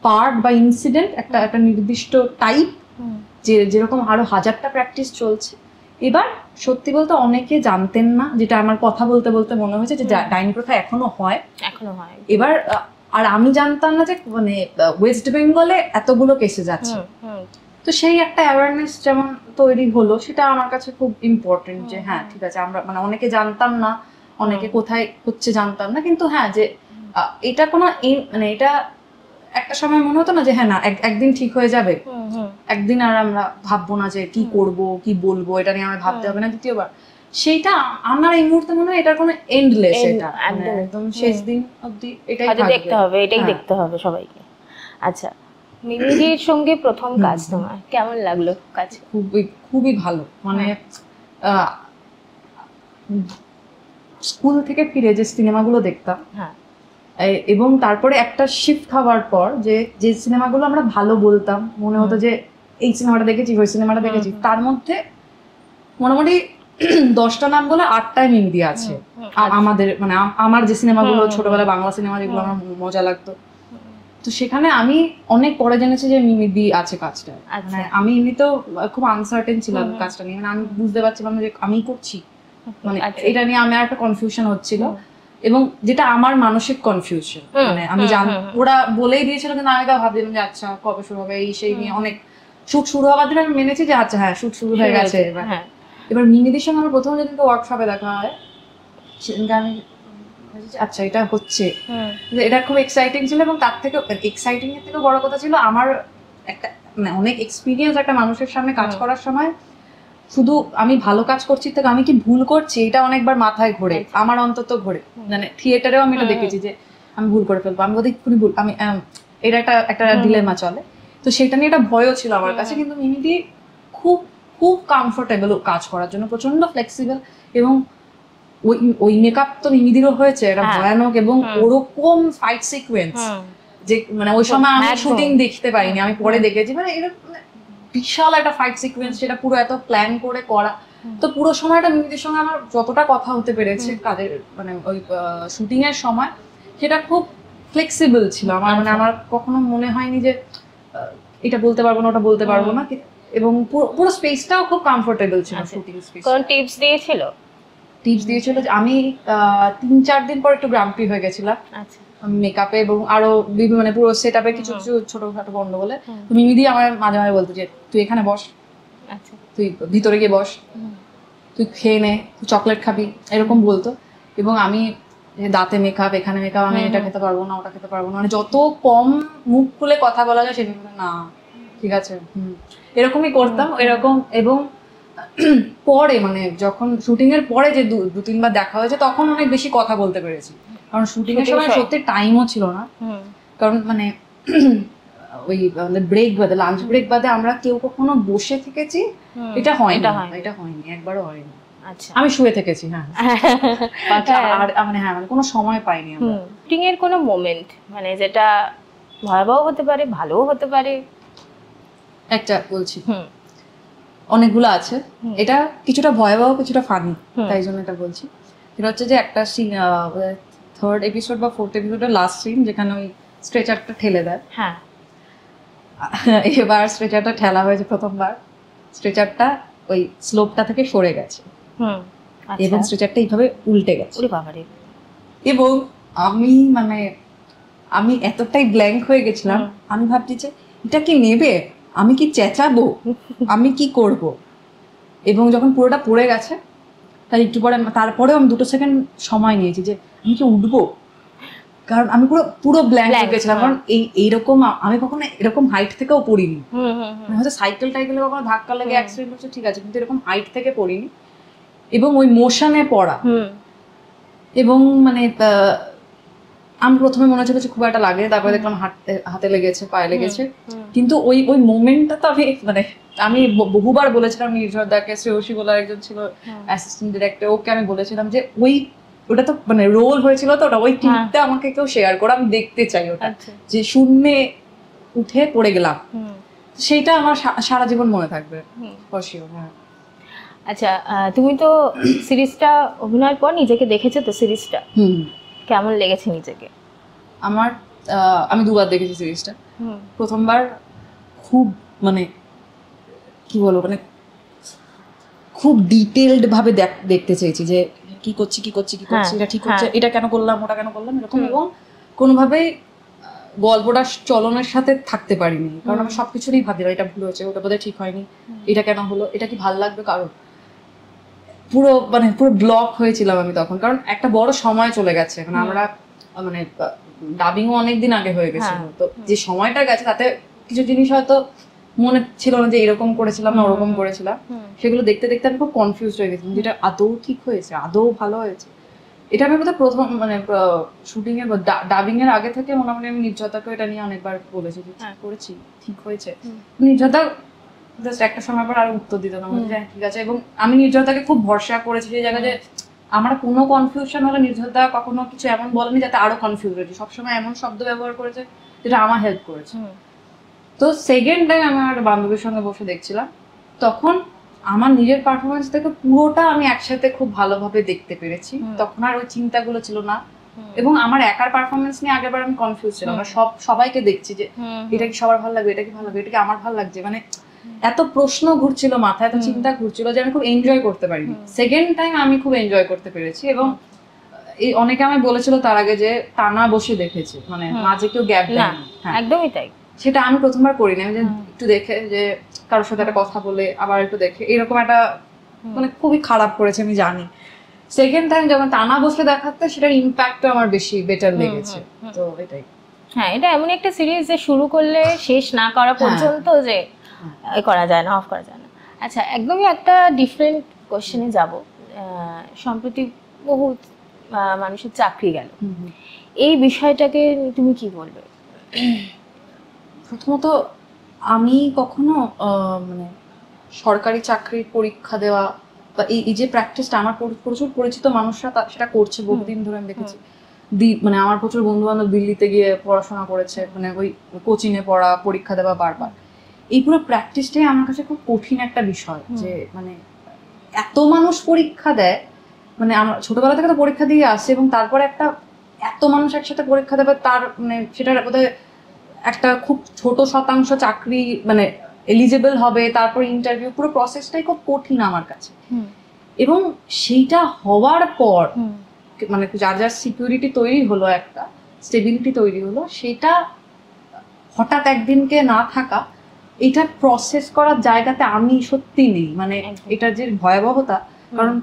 পার্ট বা ইনসিডেন্ট, একটা নির্দিষ্ট টাইপ, যেরকম আরো হাজারটা প্র্যাকটিস চলছে। এবার সত্যি বলতে অনেকে জানতেন না, যেটা আমার কথা বলতে বলতে মনে হয়েছে যে ডাইনি প্রথা এখনো হয়। এবার আর আমি জানতাম না যে মানে ওয়েস্ট বেঙ্গলে এতগুলো কেসে যাচ্ছে। তো সেই একটা অ্যাওয়ারনেস যেমন তৈরি হলো, সেটা আমার কাছে খুব ইম্পর্টেন্ট, যে হ্যাঁ ঠিক আছে, আমরা মানে অনেকে জানতাম না, অনেকে কোথায় হচ্ছে জানতাম না, কিন্তু হ্যাঁ যে এটা কোনো মানে এটা একটা সময় মনে হতো না যে হ্যাঁ না একদিন ঠিক হয়ে যাবে, একদিন আর আমরা ভাববো না যে কি করব কি বলবো, এটা নিয়ে আমার ভাবতে হবে না দ্বিতীয়বার। সেইটা আমার এই মুহূর্তে মনে হয় এটার কোনো এন্ডলেস, এটা একদম শেষ দিন অবধি এটাই দেখতে হবে, এটাই দেখতে হবে সবাইকে। আচ্ছা, মিমিদির সঙ্গে প্রথম কাজ তোমার কেমন লাগলো? কাজ খুবই খুবই ভালো, মানে স্কুল থেকে ফিরে যে সিনেমাগুলো দেখতাম এবং তারপরে একটা শিফট হওয়ার পর যে সিনেমাগুলো আমরা ভালো বলতাম, মনে হতো যে এই সিনেমাটা দেখেছি ওই সিনেমাটা দেখেছি, তার মধ্যে মোটামুটি 10টা নাম বলে 8টায় মিমিদি আছে। আমাদের মানে আমার যে সিনেমাগুলো ছোটবেলায় বাংলা সিনেমা যেগুলো আমার মজা লাগতো, তো সেখানে আমি অনেক পরে জেনেছি যে মিমিদি আছে কাজটা। মানে আমি এমনিতেও খুব আনসার্টেন ছিলাম কাজটা নিয়ে, মানে আমি বুঝতে পারছিলাম যে আমি করছি, মানে এটা নিয়ে আমার একটা কনফিউশন হচ্ছিল, এবং যেটা আমার মানসিক কনফিউশন, মানে আমি ওরা বলেই দিয়েছিল কিন্তু আমি তো ভাবছিলাম যে আচ্ছা কবে শুরু হবে এই সেই নিয়ে, অনেক শুট শুরু হওয়ার দিন আমি মেনেছি যে আচ্ছা হ্যাঁ শুট শুরু হয়ে গেছে। এবার মিমিদির সঙ্গে আমার প্রথম যেদিনকে ওয়ার্কশপে দেখা হয় সেদিনকে আমি আচ্ছা এটা হচ্ছে, এটা খুব এক্সাইটিং ছিল, এবং তার থেকে এক্সাইটিং এর থেকে বড় কথা ছিল আমার একটা মানে অনেক এক্সপিরিয়েন্স একটা মানুষের সামনে কাজ করার সময় শুধু আমি ভালো কাজ করছি থেকে আমি কি ভুল করছি এটা অনেকবার মাথায় ঘোরে, আমার অন্তত ঘোরে, মানে থিয়েটারেও আমি এটা দেখেছি যে আমি ভুল করে ফেলবো, আমি বোধহয় খুবই ভুল, আমি এটা একটা ডিলেমা চলে, তো সেটা নিয়ে একটা ভয়ও ছিল আমার কাছে। কিন্তু মিমিদি খুব খুব কমফোর্টেবল কাজ করার জন্য, প্রচন্ড ফ্লেক্সিবল, এবং ওই মেকআপ তো মিমিদিরও হয়েছে এটা ভয়ানক, এবং ওরকম ফাইট সিকোয়েন্স যে মানে ওই সময় আমি শুটিং দেখতে পাইনি, আমি পরে দেখেছি, মানে এরকম বিশাল একটা ফাইট সিকোয়েন্স, সেটা পুরো এত প্ল্যান করে করা। তো পুরো সময়টা মিমিদির সঙ্গে আমার যতটা কথা হতে পেরেছে কাজের মানে ওই শুটিং এর সময়, সেটা খুব ফ্লেক্সিবল ছিল আমার, মানে আমার কখনো মনে হয়নি যে এটা বলতে পারবো না ওটা বলতে পারবো না, এবং পুরো স্পেসটাও খুব কমফোর্টেবল ছিল। শুটিং স্পেস কোন টিপস দিয়েছিল? টিপস দিয়েছিল যে আমি 3-4 দিন পর একটু গ্রাম্পি হয়ে গেছিলাম মেকআপে, এবং আরো মানে পুরো সেট আপে কিছু কিছু ছোটখাটো গন্ডগোলে। মিমিদি আমার মাঝে মাঝে বলতো যে তুই এখানে বস, তুই ভিতরে গিয়ে বস, তুই খেয়ে নে, তুই চকলেট খাবি, এরকম বলতো। এবং আমি দাঁতে মেকআপ, এখানে মেকআপ, আমি এটা খেতে পারবো না ওটা খেতে পারবো না, মানে যত কম মুখ খুলে কথা বলা যায় সেটা না ঠিক আছে এরকমই করতাম এরকম। এবং পরে মানে যখন শুটিং এর পরে যে 2-3 বার দেখা হয়েছে তখন অনেক বেশি কথা বলতে পেরেছি, কারণ শুটিং এর সময় সত্যি টাইমও ছিল না, কারণ মানে ওই ব্রেক বাদে লাঞ্চ ব্রেক বাদে আমরা কেউ কখনো বসে থেকেছি এটা হয়নি, একবারও হয়নি। আমি শুয়ে থেকেছি হ্যাঁ, আর মানে হ্যাঁ মানে কোনো সময় পাইনি আমরা। শুটিং এর কোনো মোমেন্ট মানে যেটা ভয়াবহ হতে পারে ভালোও হতে পারে? একটা বলছি, অনেকগুলো আছে, এটা কিছুটা ভয়াবহ কিছুটা ফানি, তাই জন্য এটা বলছি। এটা হচ্ছে যে একটা সিন 3rd এপিসোড বা 4th এপিসোডের লাস্ট সিন, যেখানে ওই স্ট্রেচারটা ঠেলে দেয়। হ্যাঁ, এবার স্ট্রেচারটা ঠেলা হয়েছে প্রথমবার, স্ট্রেচারটা ওই স্লোপটা থেকে সরে গেছে এবং স্ট্রেচারটা এইভাবে উল্টে গেছে। এবং আমি এতটাই ব্ল্যাঙ্ক হয়ে গেছিলাম, আমি ভাবছি যে এটা কি নেবে, আমি কি চেঁচাবো, আমি কি করব। এবং যখন পুরোটা পড়ে গেছে তার একটু পরে, তারপরেও আমি 2 সেকেন্ড সময় নিয়েছি যে আমি কি উঠবো, কারণ আমি পুরো ব্ল্যাঙ্ক হয়ে গেছিলাম। কারণ এইরকম আমি কখনো এরকম হাইট থেকেও পড়িনি, হয়তো সাইকেলে কখনো ধাক্কা লেগে অ্যাক্সিডেন্ট হচ্ছে ঠিক আছে, কিন্তু এরকম হাইট থেকে পড়িনি। এবং ওই মোশনে পড়া, এবং মানে আমি প্রথমে মনে হচ্ছে খুব একটা লাগে, তারপরে দেখলাম হাতে লেগেছে, পায়ে লেগেছে, কিন্তু ওই মোমেন্টটা তো আমি বহুবার বলেছিলাম নির্ঝরদাকে, শ্রেয়সী বলার একজন ছিল অ্যাসিস্ট্যান্ট ডিরেক্টর, ওকে আমি বলেছিলাম যে ওটা তো মানে রোল হয়েছিল, তো ওটা ওই ক্লিপটা আমাকে কেউ শেয়ার করে, আমি দেখতে চাই ওটা, যে শূন্যে উঠে পড়ে গেলাম, সেইটা আমার সারা জীবন মনে থাকবে। আচ্ছা, তুমি তো সিরিজটা অভিনয়ের পর নিজেকে দেখেছো তো, সিরিজটা কেমন লেগেছে নিজেকে? আমি 2বার দেখেছি সিরিজটা। প্রথমবার খুব মানে কি বলবো, মানে খুব ডিটেইলড ভাবে দেখতে চেয়েছি যে কি করছি এটা ঠিক হচ্ছে, এটা কেন করলাম ওটা কেন করলাম এরকম, এবং কোনোভাবেই গল্পটা চলনের সাথে থাকতে পারিনি, কারণ আমি সবকিছু নিয়েই ভাবছিলাম এটা ভুল হয়েছে, ওটা বোধহয় ঠিক হয়নি, এটা কেন হলো, এটা কি ভালো লাগবে কারণ, পুরো ব্লক হয়েছিলাম আমি তখন, কারণ একটা বড় সময় চলে গেছে। এখন আমরা মানে ডাবিংও অনেকদিন আগে হয়ে গেছিল, তো যে সময়টা গেছে তাতে কিছু জিনিস হয়তো মনে ছিল না যে এরকম করেছিলাম না ওরকম করেছিলাম, সেগুলো দেখতে দেখতে আমি খুব কনফিউজ হয়ে গেছিলাম যেটা আদৌ ঠিক হয়েছে, আদৌ ভালো হয়েছে। এটা আমি বোধহয় প্রথম মানে শুটিং এর ডাবিং এর আগে থেকে মোটামুটি আমি নির্ঝরদাকে এটা নিয়ে অনেকবার বলেছি যে করেছি ঠিক হয়েছে। নির্ঝরদা জাস্ট একটা সময় পর আর উত্তর দিত না, ঠিক আছে। এবং আমি নির্ঝরদাকে খুব ভরসা করেছি সেই জায়গায় যে আমার কোনো কনফিউশন হলে নির্ঝরদা কখনো কিছু এমন বলেনি যাতে আরো কনফিউজ হয়েছে, সবসময় এমন শব্দ ব্যবহার করেছে যেটা আমার হেল্প করেছে। তো সেকেন্ড টাইম আমি আমার বান্ধবীর সঙ্গে বসে দেখছিলাম, তখন আমার নিজের পারফরমেন্স থেকে পুরোটা আমি একসাথে খুব ভালোভাবে দেখতে পেরেছি, তখন আর ওই চিন্তাগুলো ছিল না। এবং আমার একার পারফরমেন্স নিয়ে আগেরবার আমি কনফিউজ ছিলাম, আমরা সবাইকে দেখছি যে এটা কি সবার ভালো লাগবে, এটা কি ভালো লাগবে, এটা কি আমার ভালো লাগছে, মানে এত প্রশ্ন ঘুরছিল মাথায়, এত চিন্তা ঘুরছিল যে আমি খুব এনজয় করতে পারিনি। সেকেন্ড টাইম আমি খুব এনজয় করতে পেরেছি। এবং এই অনেকে আমায় বলেছিল তার আগে যে টানা বসে দেখেছে, মানে মাঝে কেউ গ্যাপ দেয় না। হ্যাঁ একদমই তাই। সেটা আমি প্রথমবার করিনি, আমি যে একটু দেখে যে কারোর সাথে একটা কথা বলে আবার একটু দেখে এরকম একটা মানে খুবই খারাপ করেছে আমি জানি। সেকেন্ড টাইম যখন টানা বসে দেখাতে সেটার ইম্প্যাক্টটা আমার বেশি বেটার লেগেছে। তো এটাই। হ্যাঁ এটা এমন একটা সিরিজ যে শুরু করলে শেষ না করা পর্যন্ত যে করা যায় না, অফ করা যায় না। আচ্ছা একদমই একটা ডিফারেন্ট কোশ্চেনে যাব। সম্প্রতি বহু মানুষের চাকরি গেল, এই বিষয়টাকে তুমি কি বলবে? প্রথমত আমি কখনো মানে সরকারি চাকরির পরীক্ষা দেওয়া বা এই যে প্র্যাকটিসটা আমার প্রচুর পরিচিত মানুষরা সেটা করছে বহুদিন ধরে আমি দেখেছি। মানে আমার প্রচুর বন্ধু বান্ধব দিল্লিতে গিয়ে পড়াশোনা করেছে, মানে ওই কোচিংয়ে পড়া, পরীক্ষা দেওয়া বারবার। এই পুরো প্র্যাকটিসটাই আমার কাছে খুব কঠিন একটা বিষয়, যে মানে এত মানুষ পরীক্ষা দেয়, মানে আমরা ছোটবেলা থেকে তো পরীক্ষা দিয়ে আসছে, এবং তারপরে একটা এত মানুষ একসাথে পরীক্ষা দেবে, তার মানে সেটার বোধহয় একটা খুব ছোট শতাংশ চাকরি মানে এলিজিবল হবে, তারপর ইন্টারভিউ, পুরো প্রসেসটাই খুব কঠিন আমার কাছে। এবং সেইটা হওয়ার পর মানে যার যার সিকিউরিটি তৈরি হলো, একটা স্টেবিলিটি তৈরি হলো, সেটা হঠাৎ একদিনকে না থাকা, এটা প্রসেস করার জায়গাতে আমি সত্যি নেই। মানে এটা যে ভয়াবহতা, কারণ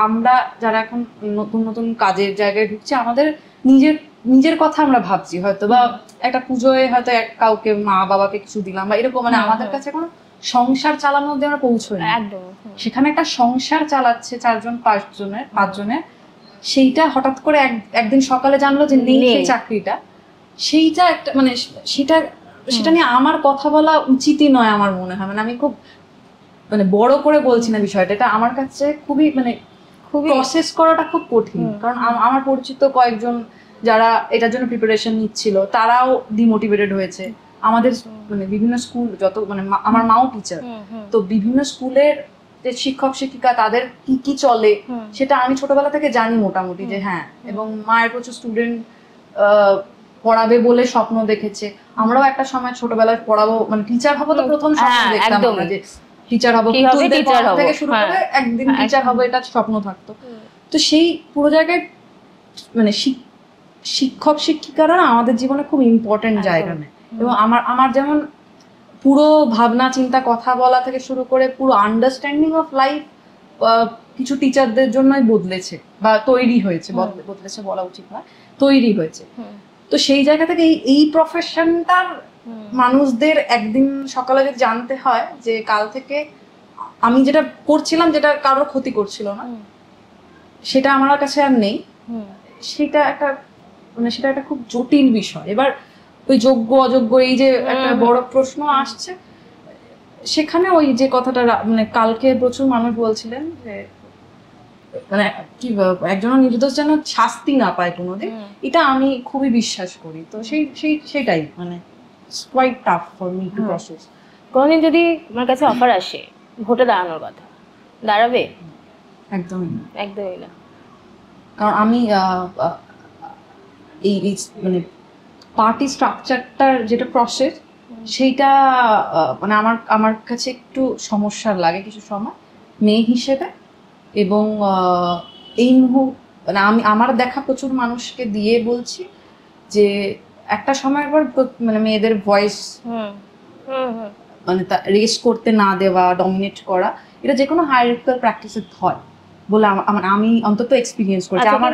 আমরা যারা এখন নতুন নতুন কাজের জায়গায় ঢুকছি, আমাদের নিজের কথা আমরা ভাবছি, হয়তো বা একটা পুজোয় হয়তো কাউকে মা বাবাকে কিছু দিলাম বা এরকম, মানে আমাদের কাছে এখন সংসার চালানোর মধ্যে আমরা পৌঁছই। সেখানে একটা সংসার চালাচ্ছে 4-5 জনের, সেইটা হঠাৎ করে একদিন সকালে জানলো যে নেই সেই চাকরিটা, সেইটা একটা মানে সেটা নিয়ে আমার কথা বলা উচিতই নয় আমার মনে হয়। মানে আমি খুব মানে বড় করে বলছি না বিষয়টা, এটা আমার কাছে খুবই মানে প্রসেস করাটা খুব কঠিন। কারণ আমার পরিচিত কয়েকজন যারা এটার জন্য প্রিপারেশন নিচ্ছিল, তারাও ডিমোটিভেটেড হয়েছে। আমাদের মানে বিভিন্ন স্কুল যত মানে আমার মাও টিচার, তো বিভিন্ন স্কুলের যে শিক্ষক শিক্ষিকা তাদের কি কি চলে সেটা আমি ছোটবেলা থেকে জানি মোটামুটি, যে হ্যাঁ। এবং মায়ের প্রচুর স্টুডেন্ট পড়াবে বলে স্বপ্ন দেখেছে। আমরাও একটা সময় ছোটবেলায় পড়াবো, মানে টিচার হবো, তো প্রথম স্বপ্ন দেখতাম আমরা যে টিচার হবো, থেকে শুরু করে একদিন টিচার হবো, এটা স্বপ্ন থাকতো। তো সেই পুরো জায়গায় মানে শিক্ষক শিক্ষিকারা আমাদের জীবনে খুব ইম্পর্টেন্ট জায়গা নেয়। এবং আমার যেমন পুরো ভাবনা চিন্তা কথা বলা থেকে শুরু করে পুরো আন্ডারস্ট্যান্ডিং অফ লাইফ কিছু টিচারদের জন্যই বদলেছে বা তৈরি হয়েছে, বদলেছে বলা উচিত না, তৈরি হয়েছে। তো সেই জায়গা থেকে এই প্রফেশনটার মানুষদের একদিন সকালে যদি জানতে হয় যে কাল থেকে আমি যেটা করছিলাম, যেটা কারোর ক্ষতি করছিল না, সেটা আমার কাছে আর নেই, সেটা একটা মানে সেটা একটা খুব জটিল বিষয়। এবার ওই যোগ্য অযোগ্য এই যে একটা বড় প্রশ্ন আসছে, সেখানে ওই যে কথাটা মানে কালকে প্রচুর মানুষ বলছিলেন যে মানে কি একজন নির্দোষ যেন শাস্তি না পায় কোনোদিন, এটা আমি খুবই বিশ্বাস করি। তো সেটাই মানে quite tough for me to process. কোনোদিন যদি আমার কাছে অফার আসে ভোটে দাঁড়ানোর কথা, দাঁড়াবে? একদমই না। কারণ আমি এই মানে পার্টি স্ট্রাকচারটার যেটা প্রসেস, সেইটা মানে আমার কাছে একটু সমস্যার লাগে কিছু সময় মেয়ে হিসেবে। এবং এই মানে আমি আমার দেখা প্রচুর মানুষকে দিয়ে বলছি যে একটা সময়ের পর মানে মেয়েদের ভয়েস মানে রেস করতে না দেওয়া, ডমিনেট করা, এটা যে কোনো হায়ারার্কিক্যাল প্র্যাকটিসে হয় বলে আমি অন্তত এক্সপিরিয়েন্স করেছি। আমার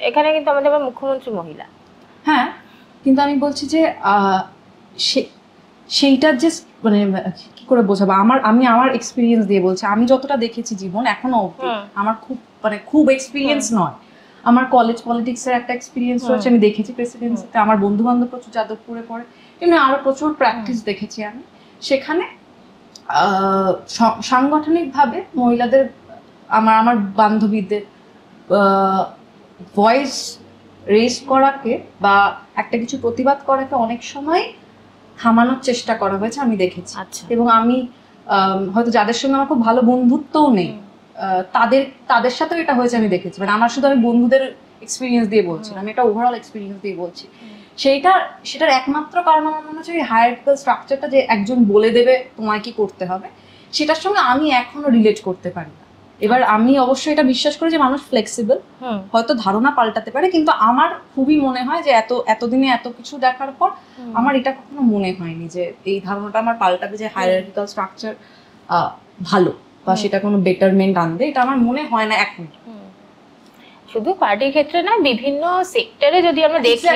এখানে কিন্তু আমাদের মুখ্যমন্ত্রী মহিলা, হ্যাঁ, কিন্তু আমি বলছি যে সেইটা যে মানে কি করে বোঝাবো, আমি আমার এক্সপিরিয়েন্স দিয়ে বলছি। আমি যতটা দেখেছি জীবন এখনো অবধি, আমার খুব এক্সপিরিয়েন্স নয়। আমার কলেজ পলিটিক্সের একটা এক্সপিরিয়েন্স রয়েছে, আমি দেখেছি প্রেসিডেন্সিতে। আমার বন্ধু বান্ধব প্রচুর যাদবপুরে পড়ে, এমনি আরো প্রচুর প্র্যাকটিস দেখেছি আমি। সেখানে সাংগঠনিকভাবে মহিলাদের, আমার বান্ধবীদের ভয়েস রেজ করাকে বা একটা কিছু প্রতিবাদ করাকে অনেক সময় থামানোর চেষ্টা করা হয়েছে, আমি দেখেছি। এবং আমি হয়তো যাদের সঙ্গে আমার খুব ভালো বন্ধুত্বও নেই, তাদের সাথেও এটা হয়েছে আমি দেখেছি। মানে আমার শুধু আমি বন্ধুদের এক্সপিরিয়েন্স দিয়ে বলছি, আমি এটা ওভারঅল এক্সপিরিয়েন্স দিয়ে বলছি। সেটার একমাত্র কারণ আমার মনে হচ্ছে হায়ারার্কিক্যাল স্ট্রাকচারটা, যে একজন বলে দেবে তোমায় কি করতে হবে, সেটার সঙ্গে আমি এখনো রিলেট করতে পারি না। এবার আমি অবশ্যই এটা বিশ্বাস করি যে মানুষ ফ্লেক্সিবল, হয়তো ধারণা পাল্টাতে পারে, কিন্তু আমার খুবই মনে হয় যে এতদিনে এত কিছু দেখার পর আমার এটা কখনো মনে হয়নি যে এই ধারণাটা আমার পাল্টাবে, যে হায়ারার্কিক্যাল স্ট্রাকচার ভালো বা সেটা কোনো বেটারমেন্ট আনবে, এটা আমার মনে হয় না এখন। শুধু পার্টির ক্ষেত্রে না, বিভিন্ন সেক্টরে যদি আমরা দেখি,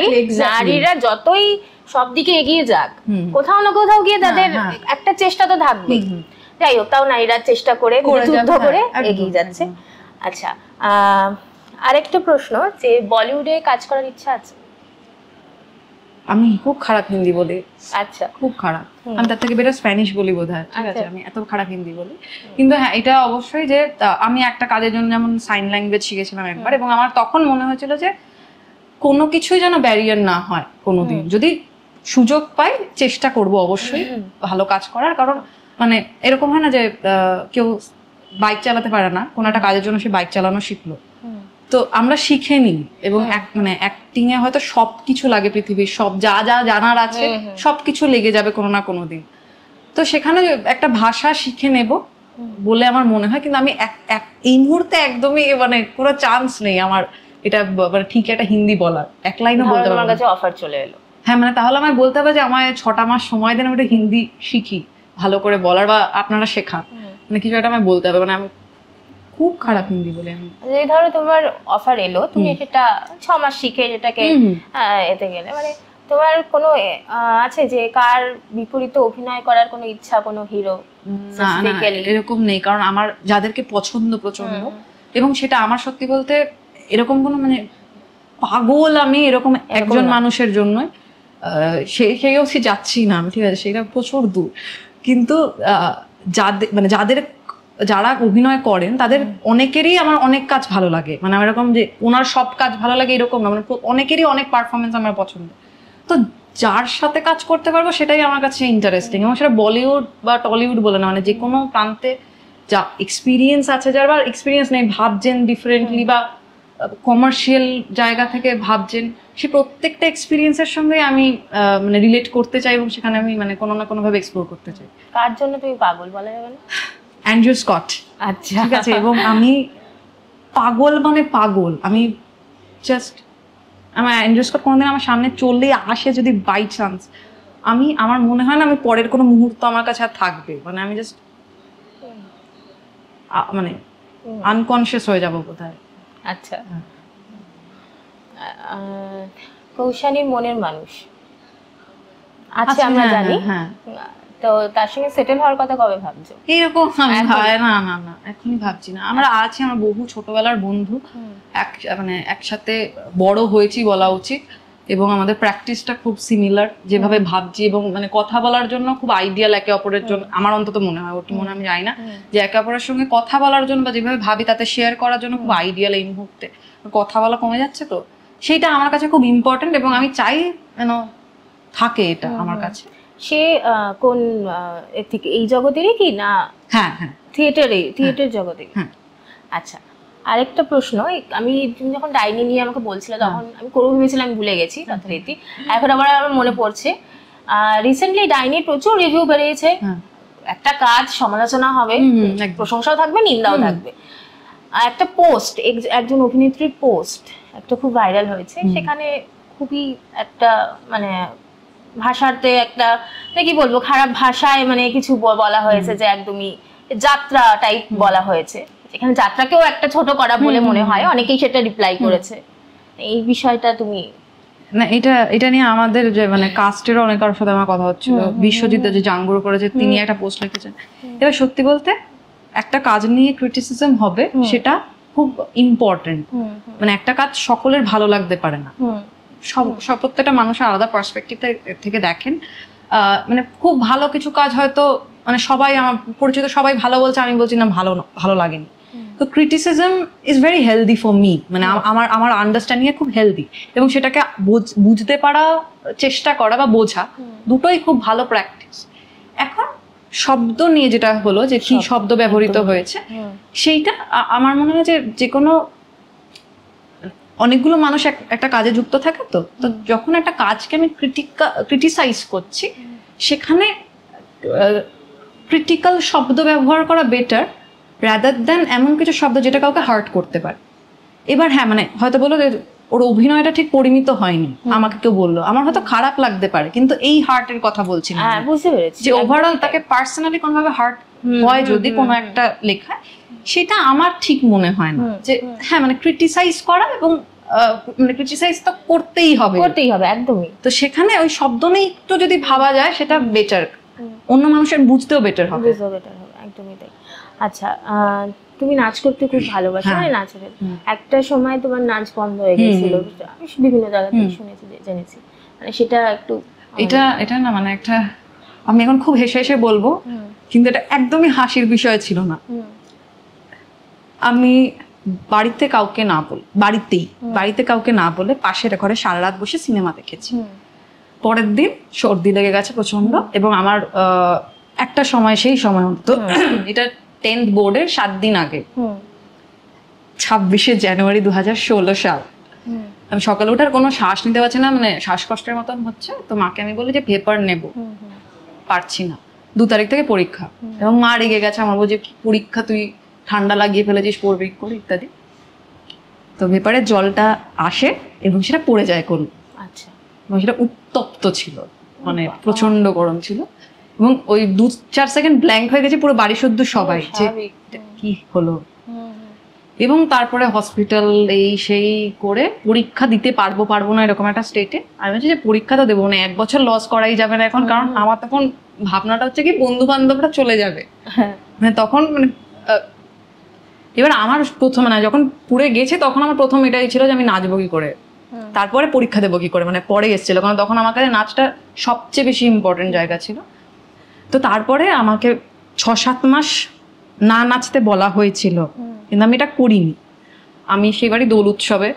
নারীরা যতই সব দিকে এগিয়ে যাক, কোথাও না কোথাও গিয়ে তাদের একটা চেষ্টা তো থাকবেই। যাই হোক, তাও নারীরা চেষ্টা করে যুদ্ধ করে এগিয়ে যাচ্ছে। আচ্ছা, আরেকটা প্রশ্ন, যে বলিউডে কাজ করার ইচ্ছা আছে? আমি খুব খারাপ হিন্দি বলি। আচ্ছা, খুব খারাপ। আমি তার থেকে বেটার স্প্যানিশ বলি বোধহয়। ঠিক আছে, আমি এত খারাপ হিন্দি বলি। কিন্তু হ্যাঁ, এটা অবশ্যই যে আমি একটা কাজের জন্য যেমন সাইন ল্যাঙ্গুয়েজ শিখেছিলাম একবার, এবং আমার তখন মনে হয়েছিল যে কোনো কিছুই যেন ব্যারিয়ার না হয় কোনোদিন। যদি সুযোগ পাই চেষ্টা করব অবশ্যই ভালো কাজ করার। কারণ মানে এরকম হয় না যে কেউ বাইক চালাতে পারে না, কোনো একটা কাজের জন্য সে বাইক চালানো শিখলো, তো আমরা শিখে নিই। এবং মানে অ্যাক্টিং এ হয়তো সবকিছু লাগে, পৃথিবীর সব যা যা জানার আছে সবকিছু লেগে যাবে কোনো না কোনো দিন। তো সেখানে একটা ভাষা শিখে নেব বলে আমার মনে হয়। কিন্তু আমি এই মুহূর্তে একদমই মানে কোনো চান্স নেই আমার এটা মানে ঠিক একটা হিন্দি বলার। এক লাইনও বলতে পারবো না। আমার কাছে অফার চলে এলো, হ্যাঁ, মানে তাহলে আমায় বলতে হবে যে আমায় 6টা মাস সময় দেন, আমি একটা হিন্দি শিখি ভালো করে বলার, বা আপনারা শেখান, মানে কিছু একটা আমায় বলতে হবে। মানে আমি খুব খারাপ হিন্দি বলে। আমি ধরো তোমার অফার এলো, তুমি সেটা 6 মাস শিখে যেটাকে এতে গেলে, মানে তোমার কোনো আছে যে কার বিপরীতে অভিনয় করার কোনো ইচ্ছা, কোনো হিরো? না, এরকম নেই। কারণ আমার যাদেরকে পছন্দ প্রচন্ড, এবং সেটা আমার সত্যি বলতে এরকম কোনো মানে পাগল আমি এরকম একজন মানুষের জন্য সেই অবধি যাচ্ছি না আমি। ঠিক আছে, সেটা প্রচুর দূর। কিন্তু যারা অভিনয় করেন তাদের অনেকেরই আমার অনেক কাজ ভালো লাগে। মানে এরকম যে ওনার সব কাজ ভালো লাগে এরকম না, মানে অনেকেরই অনেক পারফরমেন্স আমার পছন্দ। তো যার সাথে কাজ করতে পারবো সেটাই আমার কাছে ইন্টারেস্টিং। এবং সেটা বলিউড বা টলিউড বলে না, মানে যে কোনো প্রান্তে যা এক্সপিরিয়েন্স আছে, যার বা এক্সপিরিয়েন্স নেই, ভাবছেন ডিফারেন্টলি বা কমার্শিয়াল জায়গা থেকে ভাবছেন, সে প্রত্যেকটা এক্সপিরিয়েন্সের সঙ্গে আমি মানে রিলেট করতে চাই, এবং সেখানে আমি মানে কোনো না কোনোভাবে এক্সপ্লোর করতে চাই। কার জন্য তুমি পাগল বলা যাবে না? Andrew Scott. আচ্ছা, ঠিক আছে। এবং আমি পাগল মানে পাগল, আমি জাস্ট আমার অ্যান্ড্রু স্কট কোনোদিন আমার সামনে চললেই আসে যদি বাই চান্স, আমার মনে হয় না আমি পরের কোনো মুহূর্ত আমার কাছে আর থাকবে। মানে আমি জাস্ট মানে আনকনসিয়াস হয়ে যাবো বোধহয়। আচ্ছা, কৌশানীর মনের মানুষ আছে আমরা জানি, তো তার সঙ্গে সেটেল হওয়ার কথা কবে ভাবছো? এইরকম না এখনই ভাবছি না। আমরা আছি, আমার বহু ছোটবেলার বন্ধু, মানে একসাথে বড় হয়েছি বলা উচিত, এবং আমাদের প্র্যাকটিসটা খুব সিমিলার, যেভাবে ভাবছি এবং মানে কথা বলার জন্য খুব আইডিয়াল একে অপরের জন্য। আমার অন্তত মনে হয়, ওর কি মনে আমি জানি না, যে একে অপরের সঙ্গে কথা বলার জন্য বা যেভাবে ভাবি তাতে শেয়ার করার জন্য খুব আইডিয়াল এই মুহূর্তে। কথা বলা কমে যাচ্ছে, তো সেইটা আমার কাছে খুব ইম্পর্টেন্ট, এবং আমি চাই যেন থাকে এটা আমার কাছে। সে কোন থেকে, এই জগতেরই কি না? হ্যাঁ, থিয়েটার জগতে। আচ্ছা, আরেকটা প্রশ্ন, তুমি যখন ডাইনি নিয়ে আমাকে বলছিলে তখন আমি করবো ভেবেছিলাম, আমি ভুলে গেছি যথারীতি, এখন আবার আমার মনে পড়ছে। রিসেন্টলি ডাইনির প্রচুর রিভিউ বেরিয়েছে, একটা কাজ সমালোচনা হবে, প্রশংসাও থাকবে, নিন্দাও থাকবে। একটা পোস্ট, একজন অভিনেত্রীর পোস্ট একটা খুব ভাইরাল হয়েছে, সেখানে খুবই একটা মানে ভাষাতে একটা কি বলবো, খারাপ ভাষায় মানে কিছু বলা হয়েছে, যে একদমই যাত্রা টাইপ বলা হয়েছে। এখানে যাত্রাকেও একটা ছোট করা বলে মনে হয়, অনেকেই সেটা রিপ্লাই করেছে। এই বিষয়টা তুমি? না এটা নিয়ে আমাদের যে মানে কাস্টের অনেক কারোর সাথে আমার কথা হচ্ছিল, বিশ্বজিৎ যে জাঙ্গুর করেছে তিনি একটা পোস্ট লিখেছেন। এবার সত্যি বলতে একটা কাজ নিয়ে ক্রিটিসিজম হবে সেটা খুব ইম্পর্টেন্ট, মানে একটা কাজ সকলের ভালো লাগতে পারে না, সব প্রত্যেকটা মানুষের আলাদা পার্সপেক্টিভ থেকে দেখেন। মানে খুব ভালো কিছু কাজ হয়তো মানে সবাই আমার পরিচিত সবাই ভালো বলছে, আমি বলছি না ভালো লাগেনি। তো criticism is very healthy for me, মানে আমার আন্ডারস্ট্যান্ডিং এ খুব হেলদি, এবং সেটাকে বুঝতে পারা, চেষ্টা করা বা বোঝা দুটোই খুব ভালো প্র্যাকটিস। এখন শব্দ নিয়ে যেটা হলো যে কি শব্দ ব্যবহৃত হয়েছে, সেইটা আমার মনে হয় যে কোনো অনেকগুলো মানুষ একটা কাজে যুক্ত থাকে, তো যখন একটা কাজকে আমি ক্রিটিসাইজ করছি সেখানে ক্রিটিক্যাল শব্দ ব্যবহার করা বেটার রাদার দ্যান এমন কিছু শব্দ যেটা কাউকে হার্ট করতে পারে। এবার হ্যাঁ মানে হয়তো বললো যে ওর অভিনয়টা ঠিক পরিমিত হয়নি, আমাকে কেউ বললো, আমার হয়তো খারাপ লাগতে পারে, কিন্তু এই হার্টের কথা বলছি না, বুঝতে পেরেছি যে ওভারঅল তাকে পার্সোনালি কোনোভাবে হার্ট হয় যদি কোনো একটা লেখায়, সেটা আমার ঠিক মনে হয় না। যে হ্যাঁ মানে ক্রিটিসাইজ করা এবং মানে ক্রিটিসাইজ তো করতেই হবে একদমই। তো সেখানে ওই শব্দ নিয়ে একটু যদি ভাবা যায় সেটা বেটার, অন্য মানুষের বুঝতেও বেটার হবে, একদমই তাই। আচ্ছা, তুমি নাচ করতে খুব ভালোবাসো, মানে নাচের একটা সময় তোমার নাচ বন্ধ হয়ে গেছিল, আমি বিভিন্ন জায়গা থেকে শুনেছি, জেনেছি, মানে সেটা একটু এটা না মানে একটা, আমি এখন খুব হেসে হেসে বলবো কিন্তু এটা একদমই হাসির বিষয় ছিল না। আমি বাড়িতে কাউকে না বলে পাশের ঘরে সারা রাত বসে সিনেমা দেখেছি। পরের দিন সর্দি লেগে গেছে প্রচন্ড, এবং আমার একটা সময়, সেই সময় অন্তত এটা 10th বোর্ডের 7 দিন আগে, 26শে জানুয়ারি 2016 সাল, আমি সকালে উঠার কোনো শ্বাস নিতে পারছি না, মানে শ্বাসকষ্টের মতন হচ্ছে। তো মাকে আমি বলি যে পেপার নেব, পারছি না, 2 তারিখ থেকে পরীক্ষা, এবং মা রেগে গেছে, আমার বলছে পরীক্ষা তুই ঠান্ডা লাগিয়ে ফেলেছিস, পড়বি করে ইত্যাদি। তো পেপারের জলটা আসে এবং সেটা পড়ে যায় করুন, আচ্ছা, এবং সেটা উত্তপ্ত ছিল, মানে প্রচন্ড গরম ছিল, এবং ওই 2-4 সেকেন্ড ব্ল্যাঙ্ক হয়ে গেছে পুরো বাড়ি শুদ্ধ সবাই, যে কি হলো। এবং তারপরে হসপিটাল এই সেই করে পরীক্ষা দিতে পারবো না এরকম একটা স্টেটে আমি বলছি যে পরীক্ষা তো দেবো না, 1 বছর লস করাই যাবে না এখন, কারণ আমার তখন ভাবনাটা হচ্ছে কি বন্ধু বান্ধবরা চলে যাবে, মানে তখন মানে এবার আমার প্রথম মানে যখন পুরে গেছে তখন আমার প্রথম এটাই ছিল যে আমি নাচবো কি করে, তারপরে পরীক্ষা দেবো কি করে, মানে পরে এসেছিল, কারণ তখন আমার কাছে নাচটা সবচেয়ে বেশি ইম্পর্টেন্ট জায়গা ছিল। তো তারপরে আমাকে 6-7 মাস না নাচতে বলা হয়েছিল, কিন্তু আমি এটা করিনি। আমি সেবারই দোল উৎসবে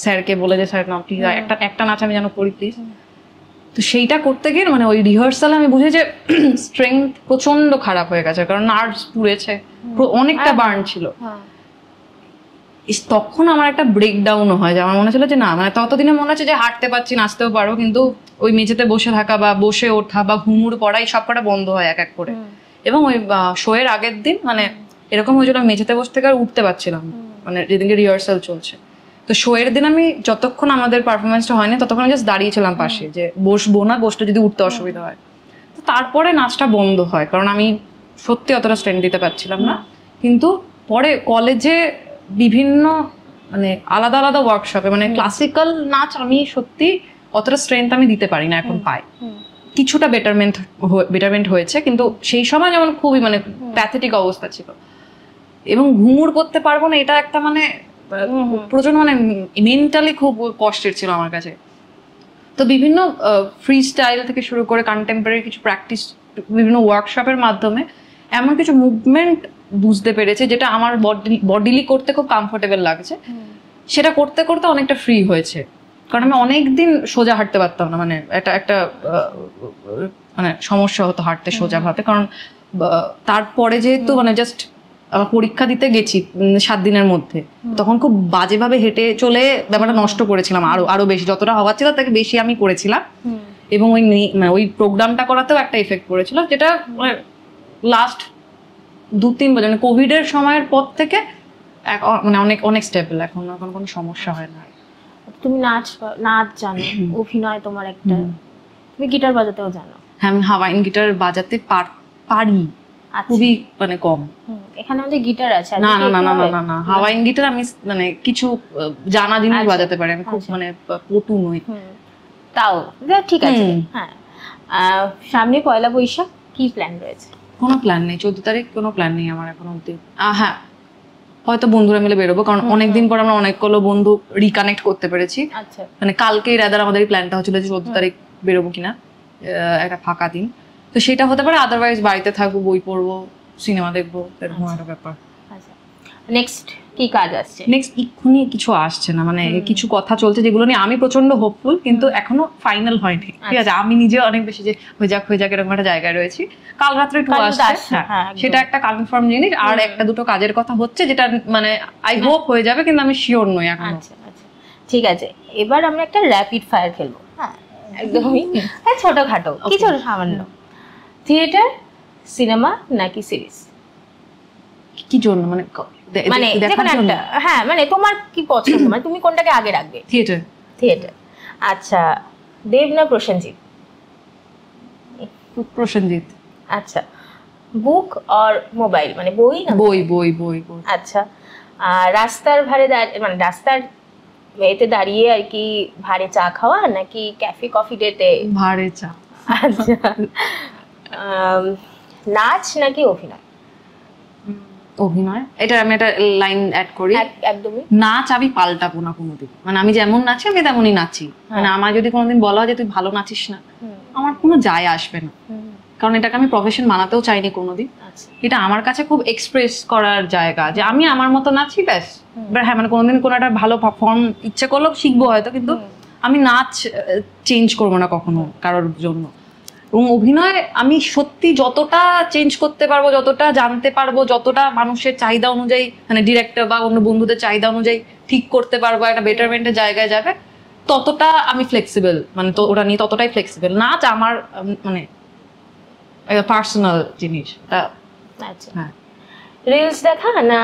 স্যারকে বলে যে স্যার না প্লিজ একটা নাচ আমি যেন করি প্লিজ। তো সেইটা করতে গিয়ে মানে ওই রিহার্সালে আমি বুঝি যে স্ট্রেংথ প্রচন্ড খারাপ হয়ে গেছে, কারণ নার্ভস পুড়েছে, অনেকটা বার্ন ছিল। তখন আমার একটা ব্রেকডাউনও হয়, যে আমার মনে ছিল যে না মানে ততদিনে মনে হচ্ছে যে হাঁটতে পারছি, নাচতেও পারো, কিন্তু ওই মেঝেতে বসে থাকা বা বসে ওঠা বা ঘুমুর পড়া এই সব কটা বন্ধ হয় এক এক করে। এবং ওই শোয়ের আগের দিন মানে এরকম হয়েছিল মেঝেতে বসে থেকে আর উঠতে পারছিলাম, মানে যেদিনকে রিহার্সাল চলছে। তো শোয়ের দিন আমি যতক্ষণ আমাদের পারফরমেন্সটা হয়নি ততক্ষণ আমি জাস্ট দাঁড়িয়েছিলাম পাশে, যে বসবো না, বসতে যদি উঠতে অসুবিধা হয়। তো তারপরে নাচটা বন্ধ হয়, কারণ আমি সত্যি অতটা স্ট্রেন্থ দিতে পারছিলাম না। কিন্তু পরে কলেজে বিভিন্ন মানে আলাদা আলাদা ওয়ার্কশপে মানে ক্লাসিক্যাল নাচ আমি সত্যি অতটা স্ট্রেংথ আমি দিতে পারি না, এখন পাই কিছুটা বেটারমেন্ট হয়েছে, কিন্তু সেই সময় যেমন খুবই মানে প্যাথেটিক অবস্থা ছিল, এবং ঘুমুর করতে পারবো না, এটা একটা মানে প্রচন্ড মানে মেন্টালি খুব কষ্টের ছিল আমার কাছে। তো বিভিন্ন ফ্রি স্টাইল থেকে শুরু করে কন্টেম্পোরারি কিছু প্র্যাকটিস, বিভিন্ন ওয়ার্কশপের মাধ্যমে এমন কিছু মুভমেন্ট বুঝতে পেরেছে যেটা আমার বডিলি করতে খুব কমফোর্টেবল লাগছে, সেটা করতে করতে অনেকটা ফ্রি হয়েছে। কারণ আমি অনেকদিন সোজা হাঁটতে পারতাম না, মানে একটা মানে সমস্যা হতো হাঁটতে সোজা ভাবে, কারণ তারপরে যেহেতু মানে জাস্ট পরীক্ষা দিতে গেছি 7 দিনের মধ্যে, তখন খুব বাজেভাবে হেঁটে চলে ব্যাপারটা নষ্ট করেছিলাম, আরো বেশি যতটা হওয়ার ছিল তাকে বেশি আমি করেছিলাম। এবং ওই প্রোগ্রামটা করাতেও একটা এফেক্ট পড়েছিল, যেটা লাস্ট 2-3 বছর মানে কোভিডের সময়ের পর থেকে মানে অনেক স্টেবল, এখন কোনো সমস্যা হয় না। তুমি নাচ জানো, অভিনয় তোমার একটা, তুমি গিটার বাজাতেও জানো? হ্যাঁ, আমি হাওয়াইন গিটার বাজাতে পারি, খুবই মানে কম। এখানে আমাদের গিটার আছে। না না না না না না, হাওয়াইন গিটার আমি মানে কিছু জানা জিনিস বাজাতে পারি, আমি খুব মানে পটু নই। তাও ঠিক আছে। হ্যাঁ, সামনে পয়লা বৈশাখ, কি প্ল্যান রয়েছে? কোনো প্ল্যান নেই, 14 তারিখ কোনো প্ল্যান নেই আমার এখন অবধি। হ্যাঁ, হয়তো বন্ধুরা মিলে বেরোবো, কারণ অনেকদিন পর আমরা অনেকগুলো বন্ধু রিকানেক্ট করতে পেরেছি। আচ্ছা, মানে কালকেই রাদার আমাদের প্ল্যানটা হচ্ছিল যে 14 তারিখ বেরোবো কিনা, একটা ফাঁকা দিন, তো সেটা হতে পারে। আদারওয়াইজ বাড়িতে থাকবো, বই পড়বো, সিনেমা দেখবো, এরকম একটা ব্যাপার। আচ্ছা, নেক্সট কি কাজ আসছে? নেক্সট এক্ষুনি কিছু আসছে না, মানে কিছু কথা চলছে যেগুলো নিয়ে আমি প্রচন্ড হোপফুল, কিন্তু এখনো ফাইনাল হয়নি। ঠিক আছে, আমি নিজে অনেক বেশি যে হয়ে যাক এরকম একটা জায়গায় রয়েছি। কাল রাত্রে একটু আসছে, সেটা একটা কনফার্ম জিনিস। আর একটা দুটো কাজের কথা হচ্ছে, যেটা মানে আই হোপ হয়ে যাবে, কিন্তু আমি শিওর নই এখন। আচ্ছা আচ্ছা, ঠিক আছে। এবার আমরা একটা র্যাপিড ফায়ার খেলবো। হ্যাঁ, একদমই ছোটখাটো কিছু, সামান্য। থিয়েটার, সিনেমা নাকি সিরিজ? কি জন্য মানে মানে দেখুন একটা, হ্যাঁ মানে তোমার কি পছন্দ, মানে তুমি কোনটাকে আগে রাখবে? থিয়েটার। থিয়েটার। আচ্ছা, দেব না প্রসেনজিৎ? প্রসেনজিৎ। আচ্ছা, বুক আর মোবাইল, মানে বই না? বই বই বই বই। আচ্ছা, রাস্তার ধারে মানে রাস্তার এতে দাঁড়িয়ে আর কি ভারে চা খাওয়া নাকি ক্যাফে কফি ডেতে ভারে চা? আচ্ছা, নাচ নাকি অভিনয়? অভিনয়। এটা আমি একটা লাইন অ্যাড করি, একদমই। নাচ আমি পাল্টাবো না কোনোদিন, মানে আমি যেমন নাচি আমি তেমনই নাচি। মানে আমার যদি কোনোদিন বলা হয় যে তুই ভালো নাচিস না, আমার কোনো যায় আসবে না, কারণ এটাকে আমি প্রফেশন বানাতেও চাইনি কোনোদিন। এটা আমার কাছে খুব এক্সপ্রেস করার জায়গা, যে আমি আমার মতো নাচি, ব্যাস। এবার হ্যাঁ, মানে কোনোদিন কোনো একটা ভালো পারফর্ম ইচ্ছে করলো শিখবো হয়তো, কিন্তু আমি নাচ চেঞ্জ করবো না কখনো কারোর জন্য। এবং অভিনয় আমি সত্যি যতটা চেঞ্জ করতে পারবো, যতটা জানতে পারবো, যতটা মানুষের চাহিদা অনুযায়ী, মানে ডিরেক্টর বা অন্য বন্ধুদের চাহিদা অনুযায়ী ঠিক করতে পারবো, একটা বেটারমেন্টের জায়গায় যাবে, ততটা আমি ফ্লেক্সিবল, মানে তো ওটা নিয়ে ততটাই ফ্লেক্সিবল। নাচ আমার মানে পার্সোনাল জিনিস। আচ্ছা, হ্যাঁ। রিলস দেখা না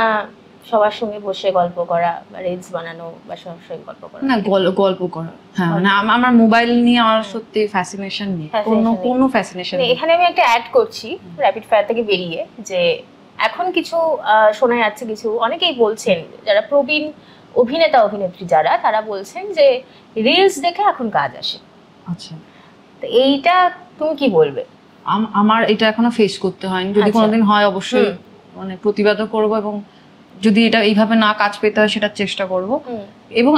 সবার সঙ্গে বসে গল্প করা, বা রিলস বানানো বা সবার সঙ্গে গল্প করা? না, গল্প করা। হ্যাঁ, মানে আমার মোবাইল নিয়ে আমার সত্যি ফ্যাসিনেশন নেই, কোনো ফ্যাসিনেশন নেই। এখানে আমি একটা অ্যাড করছি র্যাপিড ফায়ার থেকে বেরিয়ে, যে এখন কিছু শোনা যাচ্ছে, কিছু অনেকেই বলছেন, যারা প্রবীণ অভিনেতা অভিনেত্রী যারা, তারা বলছেন যে রিলস দেখে এখন কাজ আসে। আচ্ছা, তো এইটা তুমি কি বলবে? আমার এটা এখনো ফেস করতে হয়নি, যদি কোনোদিন হয় অবশ্যই মানে প্রতিবাদও করবো, এবং যদি এটা এইভাবে না কাজ পেতে হয় সেটার চেষ্টা করব। এবং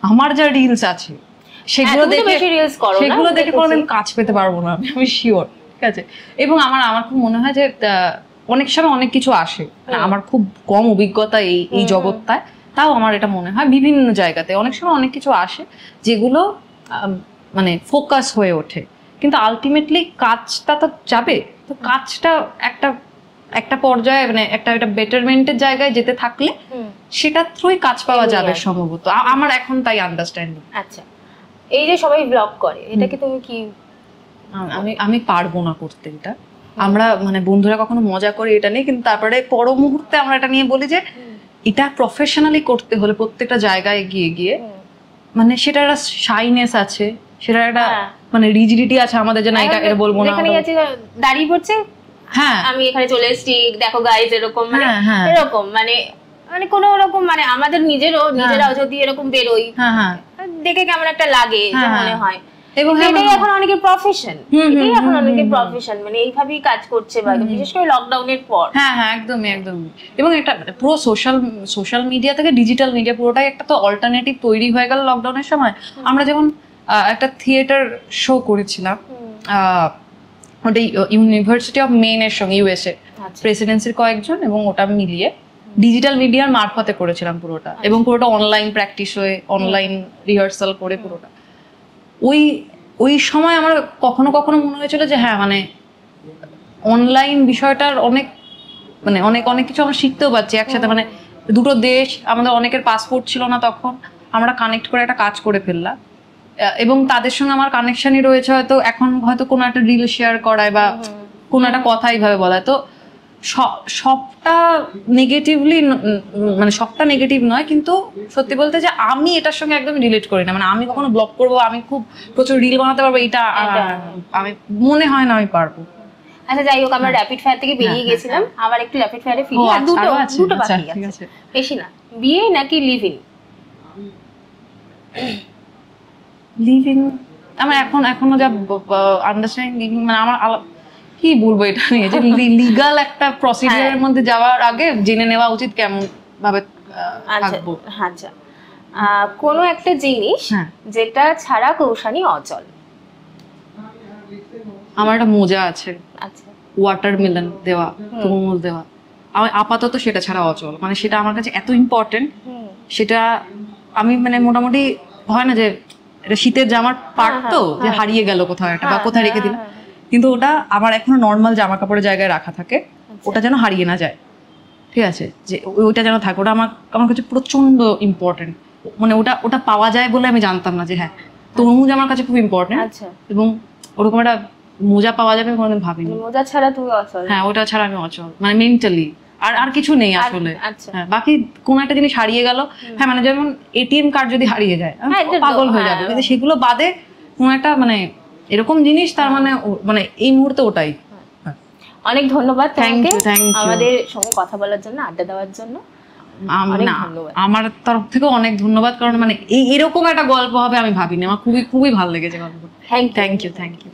আমার যা রিলস আছে সেগুলো দেখে কোনোদিন কাজ পেতে পারবো না, আমি শিওর। ঠিক আছে, এবং আমার খুব মনে হয় যে অনেক সময় অনেক কিছু আসে, আমার খুব কম অভিজ্ঞতা এই জগৎটায়, তাও আমার এটা মনে হয় বিভিন্ন জায়গাতে অনেক সময় অনেক কিছু আসে যেগুলো মানে ফোকাস হয়ে ওঠে, কিন্তু আলটিমেটলি কাজটা তো যাবে, তো কাজটা একটা পর্যায়ে মানে একটা বেটারমেন্টের জায়গায় যেতে থাকলে সেটা থ্রুই কাজ পাওয়া যাবে সম্ভবত, আমার এখন তাই আন্ডারস্ট্যান্ডিং। আচ্ছা, এই যে সবাই ব্লগ করে, এটাকে তুমি কি? আমি পারবো না করতে এটা। আমরা মানে বন্ধুরা কখনো মজা করি এটা নিয়ে, কিন্তু তারপরে পর মুহূর্তে আমরা এটা নিয়ে বলি যে এটা প্রফেশনালি করতে হলে প্রত্যেকটা জায়গায় গিয়ে মানে সেটা একটা শাইনেস আছে, সেটা একটা মানে রিজিডিটি আছে আমাদের, যে না এটা বলবো না, এখানে গেছি দাঁড়িয়ে পড়ছে, হ্যাঁ আমি এখানে চলে এসেছি, দেখো গাইজ, এরকম মানে এরকম মানে কোনো রকম মানে আমাদের নিজেরাও যদি এরকম বেরোই, দেখে কেমন একটা লাগে, যে মনে হয়। এবং এটাই এখন অনেকের প্রফেশন, মানে এইভাবেই কাজ করছে, বিশেষ করে লকডাউনের পর। হ্যাঁ, একদমই। এবং এটা পুরো সোশ্যাল মিডিয়া থেকে ডিজিটাল মিডিয়া পুরোটাই একটা তো অল্টারনেটিভ তৈরি হয়ে গেল লকডাউনের সময়। আমরা যেমন একটা থিয়েটার শো করেছিলাম, ওটা ইউনিভার্সিটি অফ মেইনের সঙ্গে, ইউএসএ প্রেসিডেন্সির কয়েকজন, এবং ওটা মিলিয়ে ডিজিটাল মিডিয়ার মারফতে করেছিলাম পুরোটা, এবং পুরোটা অনলাইন প্র্যাকটিস হয়ে, অনলাইন রিহার্সাল করে পুরোটা। ওই সময় আমার কখনো কখনো মনে হয়েছিল যে হ্যাঁ, মানে অনলাইন বিষয়টার অনেক কিছু আমরা শিখতেও পারছি একসাথে। মানে দুটো দেশ, আমাদের অনেকের পাসপোর্ট ছিল না তখন, আমরা কানেক্ট করে একটা কাজ করে ফেললাম, এবং তাদের সঙ্গে আমার কানেকশনই রয়েছে হয়তো এখন, হয়তো কোনো একটা রিল শেয়ার করায় বা কোনো একটা কথা এইভাবে বলায়। তো সবটা নেগেটিভলি, মানে সবটা নেগেটিভ নয়, কিন্তু সত্যি বলতে যে আমি এটার সঙ্গে একদম রিলেট করি না। মানে আমি কখনো ব্লগ করবো, আমি খুব প্রচুর রিল বানাতে পারবো, এটা আমি মনে হয় না আমি পারবো। আচ্ছা, যাই হোক, আমরা র্যাপিড ফায়ার থেকে বেরিয়ে গেছিলাম, আবার একটু র্যাপিড ফায়ারে ফিরি। আর দুটো বাকি আছে, বেশি না। বিয়ে নাকি লিভ ইন? লিভ ইন আমার এখনো যা আন্ডারস্ট্যান্ডিং, মানে আমার কি বলবো এটা নিয়ে, যে লিগাল একটা প্রসিডিউরের মধ্যে যাওয়ার আগে জেনে নেওয়া উচিত কেমন ভাবে থাকবো। আচ্ছা, কোনো একটা জিনিস যেটা ছাড়া কৌশানি অচল। আমার একটা মোজা আছে, আচ্ছা, ওয়াটারমেলন দেওয়া, তরমুজ দেওয়া, আমি আপাতত সেটা ছাড়া অচল। মানে সেটা আমার কাছে এত ইম্পর্টেন্ট, সেটা আমি মানে মোটামুটি হয় না যে এটা শীতের জামার পার্ট তো, যে হারিয়ে গেল কোথাও একটা বা কোথায় রেখে দিলাম, কিন্তু ওটা আমার এখনো নর্মাল জামা কাপড়ের জায়গায় রাখা থাকে, ওটা যেন হারিয়ে না যায়, ঠিক আছে, যে ওইটা যেন থাকে, ওটা আমার কাছে প্রচন্ড ইম্পর্টেন্ট। মানে ওটা পাওয়া যায় বলে আমি জানতাম না যে হ্যাঁ তরমুজ আমার কাছে খুব ইম্পর্টেন্ট, এবং ওরকম একটা মোজা পাওয়া যাবে কোনোদিন ভাবিনি। মোজা ছাড়া তুমি অচল? হ্যাঁ, ওটা ছাড়া আমি অচল, মানে মেন্টালি আর কিছু নেই আসলে। হ্যাঁ, বাকি কোন একটা জিনিস হারিয়ে গেল, হ্যাঁ মানে যেমন এটিএম কার্ড যদি হারিয়ে যায় পাগল হয়ে যাবে, কিন্তু সেগুলো বাদে কোন একটা মানে এরকম জিনিস, তার মানে এই মুহূর্তে ওটাই। অনেক ধন্যবাদ থ্যাংক ইউ আমাদের সঙ্গে কথা বলার জন্য, আড্ডা দেওয়ার জন্য। আমার তরফ থেকে অনেক ধন্যবাদ, কারণ মানে এরকম একটা গল্প হবে আমি ভাবিনি, আমার খুবই খুবই ভালো লেগেছে গল্পটা। Thank you.